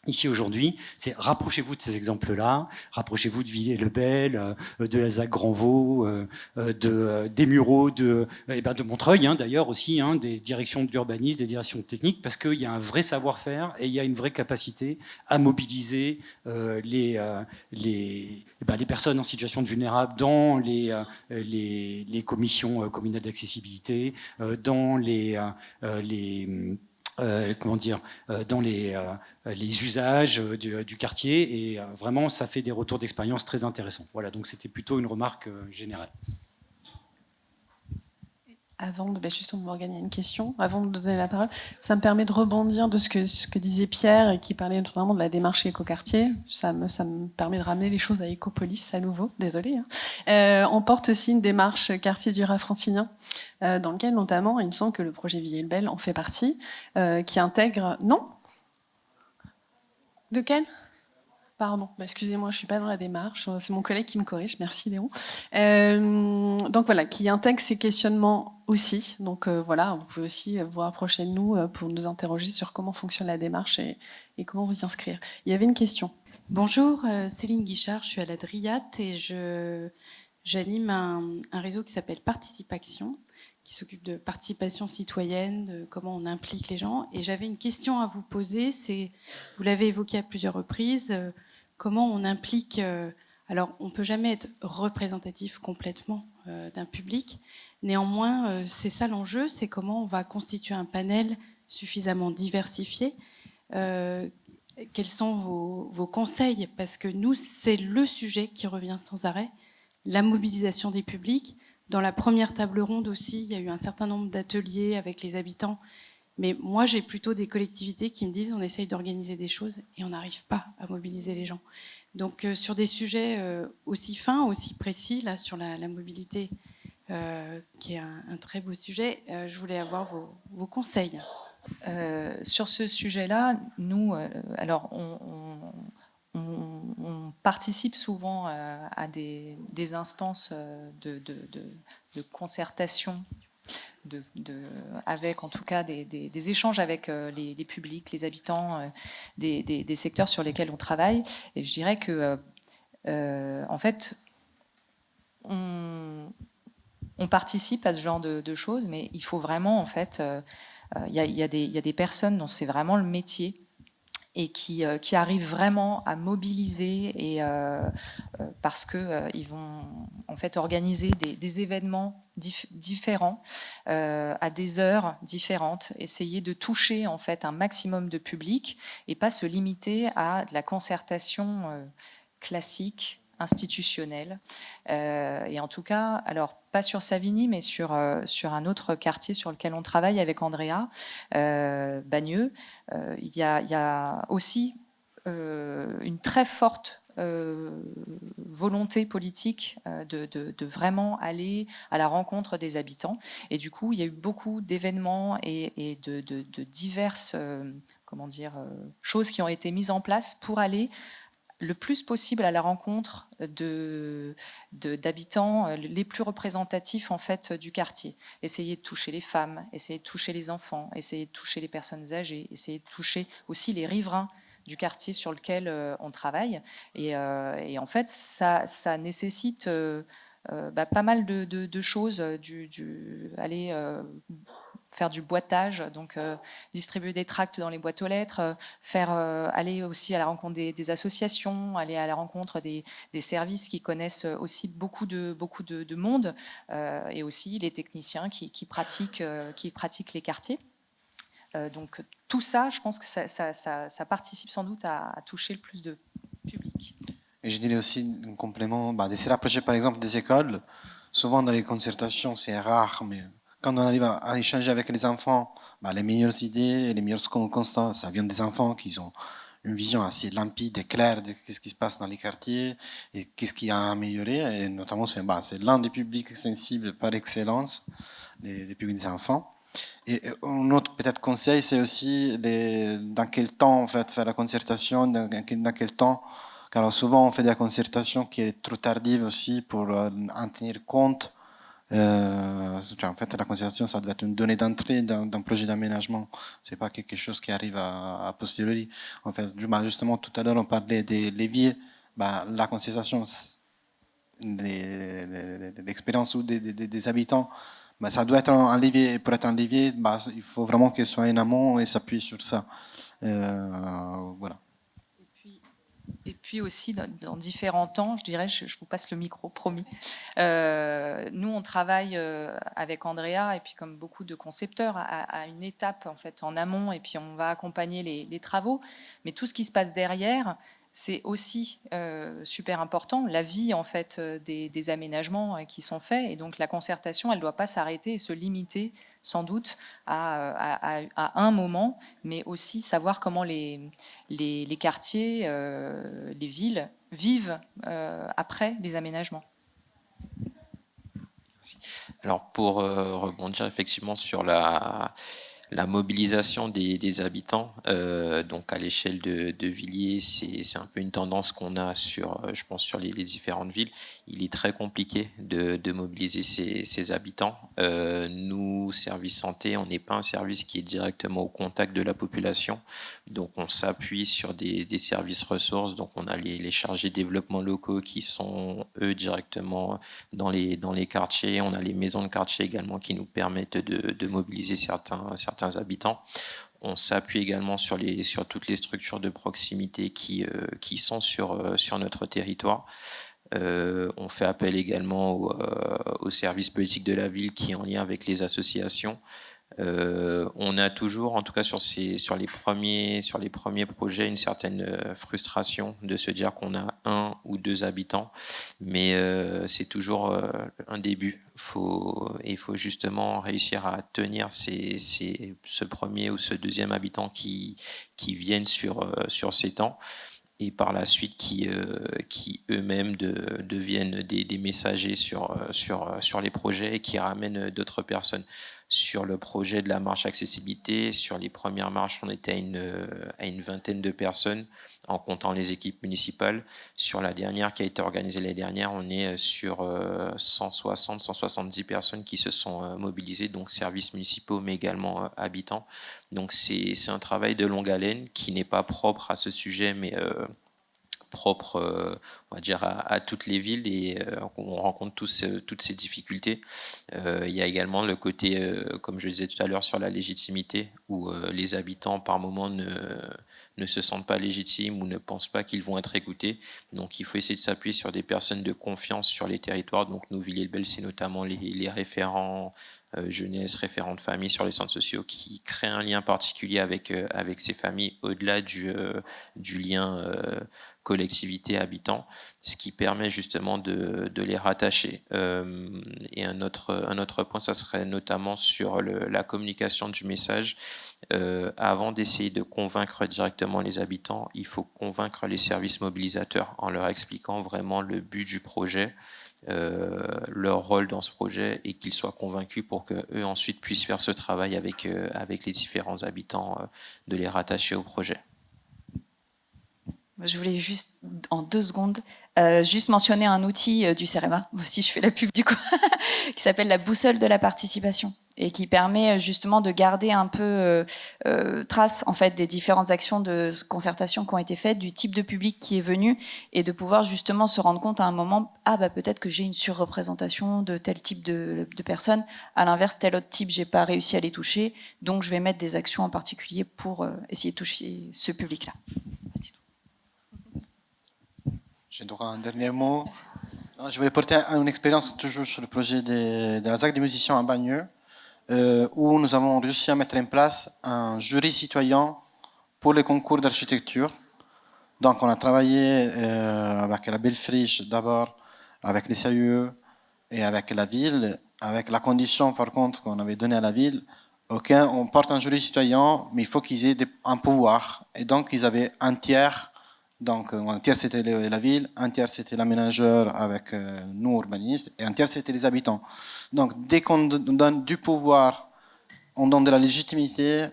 S10: ici aujourd'hui, c'est rapprochez-vous de ces exemples-là, rapprochez-vous de Villiers-le-Bel, de la ZAC Grand-Vaux, des Mureaux, de Montreuil, hein, d'ailleurs aussi, hein, des directions de l'urbanisme, des directions techniques, parce qu'il y a un vrai savoir-faire et il y a une vraie capacité à mobiliser les personnes en situation de vulnérable dans les commissions communales d'accessibilité, dans dans les usages du quartier, et vraiment ça fait des retours d'expérience très intéressants. Voilà, donc c'était plutôt une remarque générale.
S1: Avant de, justement, Morgane, il y a une question. Avant de donner la parole, ça me permet de rebondir de ce que disait Pierre, et qui parlait notamment de la démarche écoquartier. Ça me permet de ramener les choses à Écopolis à nouveau. Désolée. Hein. On porte aussi une démarche quartier du Raz-Francilien, dans lequel notamment, il me semble que le projet Villiers-le-Bel en fait partie, qui intègre... Non ? De quel ? Pardon, excusez-moi, je ne suis pas dans la démarche, c'est mon collègue qui me corrige, merci Léon. Donc voilà, qui intègre ces questionnements aussi. Donc voilà, vous pouvez aussi vous rapprocher de nous pour nous interroger sur comment fonctionne la démarche et comment vous y inscrire. Il y avait une question.
S11: Bonjour, Céline Guichard, je suis à la Dryat et j'anime un réseau qui s'appelle Participation, qui s'occupe de participation citoyenne, de comment on implique les gens. Et j'avais une question à vous poser, vous l'avez évoqué à plusieurs reprises, comment on implique à Alors, on ne peut jamais être représentatif complètement d'un public. Néanmoins, c'est ça l'enjeu, c'est comment on va constituer un panel suffisamment diversifié. Quels sont vos conseils? Parce que nous, c'est le sujet qui revient sans arrêt, la mobilisation des publics. Dans la première table ronde aussi, il y a eu un certain nombre d'ateliers avec les habitants. Mais moi, j'ai plutôt des collectivités qui me disent on essaye d'organiser des choses et on n'arrive pas à mobiliser les gens. Donc, sur des sujets aussi fins, aussi précis, là, sur la mobilité, qui est un très beau sujet, je voulais avoir vos conseils.
S8: Sur ce sujet-là, nous, alors on participe souvent à des instances de concertation, avec en tout cas des échanges avec les publics, les habitants des secteurs sur lesquels on travaille. Et je dirais que, en fait, on participe à ce genre de choses, mais il faut vraiment, en fait, il y a des personnes dont c'est vraiment le métier et qui arrivent vraiment à mobiliser et parce que ils vont en fait organiser des événements différents à des heures différentes, essayer de toucher en fait un maximum de public et pas se limiter à de la concertation classique, institutionnelle. Et en tout cas, alors pas sur Savigny, mais sur un autre quartier sur lequel on travaille avec Andrea, Bagneux, il y a aussi une très forte volonté politique de vraiment aller à la rencontre des habitants. Et du coup, il y a eu beaucoup d'événements et de diverses choses qui ont été mises en place pour aller le plus possible à la rencontre d'habitants les plus représentatifs en fait du quartier. Essayer de toucher les femmes, essayer de toucher les enfants, essayer de toucher les personnes âgées, essayer de toucher aussi les riverains du quartier sur lequel on travaille. Et en fait, ça nécessite pas mal de choses, aller faire du boitage, donc distribuer des tracts dans les boîtes aux lettres, aller aussi à la rencontre des associations, aller à la rencontre des services qui connaissent aussi beaucoup de monde, et aussi les techniciens qui pratiquent les quartiers. Donc tout ça, je pense que ça participe sans doute à toucher le plus de public.
S7: Et je dirais aussi un complément, de se rapprocher par exemple des écoles. Souvent dans les concertations, c'est rare, mais quand on arrive à échanger avec les enfants, les meilleures idées, les meilleurs constats, ça vient des enfants qui ont une vision assez limpide et claire de ce qui se passe dans les quartiers et qu'est-ce qu'il y a à améliorer. Et notamment, c'est l'un des publics sensibles par excellence, les publics des enfants. Et un autre peut-être conseil, c'est aussi dans quel temps en fait faire la concertation, dans quel temps. Car souvent on fait des concertations qui est trop tardive aussi pour en tenir compte. En fait, la concertation, ça doit être une donnée d'entrée d'un projet d'aménagement. C'est pas quelque chose qui arrive à posteriori. En fait, justement, tout à l'heure, on parlait des leviers. La concertation, l'expérience des habitants, ça doit être un levier. Et pour être un levier, il faut vraiment qu'il soit en amont et s'appuyer sur ça. Voilà.
S8: Et puis aussi, dans différents temps, je dirais, je vous passe le micro, promis. Nous, on travaille avec Andrea, et puis comme beaucoup de concepteurs, à une étape en fait en amont, et puis on va accompagner les travaux. Mais tout ce qui se passe derrière, c'est aussi super important. La vie en fait des aménagements qui sont faits, et donc la concertation, elle ne doit pas s'arrêter et se limiter sans doute à un moment, mais aussi savoir comment les quartiers, les villes vivent après les aménagements.
S6: Alors pour rebondir effectivement sur la mobilisation des habitants, donc à l'échelle de Villiers, c'est un peu une tendance qu'on a je pense, sur les différentes villes. Il est très compliqué de mobiliser ces habitants. Nous, service santé, on n'est pas un service qui est directement au contact de la population, donc on s'appuie sur des services ressources. Donc on a les chargés de développement locaux qui sont eux directement dans les quartiers. On a les maisons de quartier également qui nous permettent de mobiliser certains habitants. On s'appuie également sur toutes les structures de proximité qui sont sur notre territoire. On fait appel également au service politique de la ville qui est en lien avec les associations. On a toujours, en tout cas sur les premiers projets, une certaine frustration de se dire qu'on a 1 ou 2 habitants, mais c'est toujours un début. Il faut justement réussir à tenir ce premier ou ce deuxième habitant qui viennent sur ces temps, et par la suite qui eux-mêmes deviennent des messagers sur les projets et qui ramènent d'autres personnes. Sur le projet de la marche accessibilité, sur les premières marches, on était à une vingtaine de personnes, en comptant les équipes municipales. Sur la dernière qui a été organisée l'année dernière, on est sur 170 personnes qui se sont mobilisées, donc services municipaux, mais également habitants. Donc c'est un travail de longue haleine qui n'est pas propre à ce sujet, mais propre, on va dire, à toutes les villes, et on rencontre tous toutes ces difficultés. Il y a également le côté, comme je le disais tout à l'heure, sur la légitimité, où les habitants par moment ne se sentent pas légitimes ou ne pensent pas qu'ils vont être écoutés. Donc il faut essayer de s'appuyer sur des personnes de confiance sur les territoires. Donc nous, Villiers-le-Bel, c'est notamment les référents jeunesse, référents de famille sur les centres sociaux qui créent un lien particulier avec ces familles, au-delà du lien collectivité habitant, ce qui permet justement de les rattacher. Et un autre point, ça serait notamment sur la communication du message. Avant d'essayer de convaincre directement les habitants, il faut convaincre les services mobilisateurs en leur expliquant vraiment le but du projet, leur rôle dans ce projet, et qu'ils soient convaincus pour qu'eux ensuite puissent faire ce travail avec les différents habitants, de les rattacher au projet.
S5: Je voulais juste, en 2 secondes, juste mentionner un outil du CEREMA, aussi je fais la pub du coup, qui s'appelle la boussole de la participation, et qui permet justement de garder un peu trace en fait des différentes actions de concertation qui ont été faites, du type de public qui est venu, et de pouvoir justement se rendre compte à un moment, peut-être que j'ai une surreprésentation de tel type de personnes, à l'inverse tel autre type j'ai pas réussi à les toucher, donc je vais mettre des actions en particulier pour essayer de toucher ce public-là.
S7: J'ai droit à un dernier mot. Je voulais porter une expérience toujours sur le projet de la ZAC des musiciens à Bagneux, où nous avons réussi à mettre en place un jury citoyen pour les concours d'architecture. Donc on a travaillé avec la Belle Friche d'abord, avec les CAUE et avec la ville, avec la condition par contre qu'on avait donnée à la ville, ok, on porte un jury citoyen, mais il faut qu'ils aient un pouvoir. Et donc ils avaient un tiers. Donc, un tiers c'était la ville, un tiers c'était l'aménageur avec nous, urbanistes, et un tiers c'était les habitants. Donc, dès qu'on donne du pouvoir, on donne de la légitimité,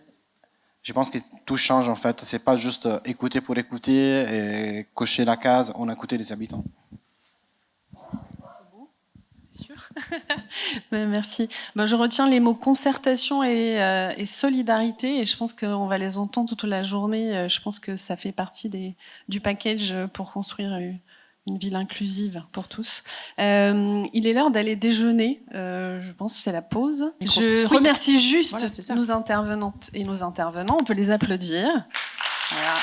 S7: je pense que tout change en fait. C'est pas juste écouter pour écouter et cocher la case, on a écouté les habitants.
S1: Merci. Je retiens les mots concertation et solidarité, et je pense qu'on va les entendre toute la journée. Je pense que ça fait partie du package pour construire une ville inclusive pour tous. Il est l'heure d'aller déjeuner. Je pense que c'est la pause. Je remercie juste nos intervenantes et nos intervenants. On peut les applaudir. Voilà.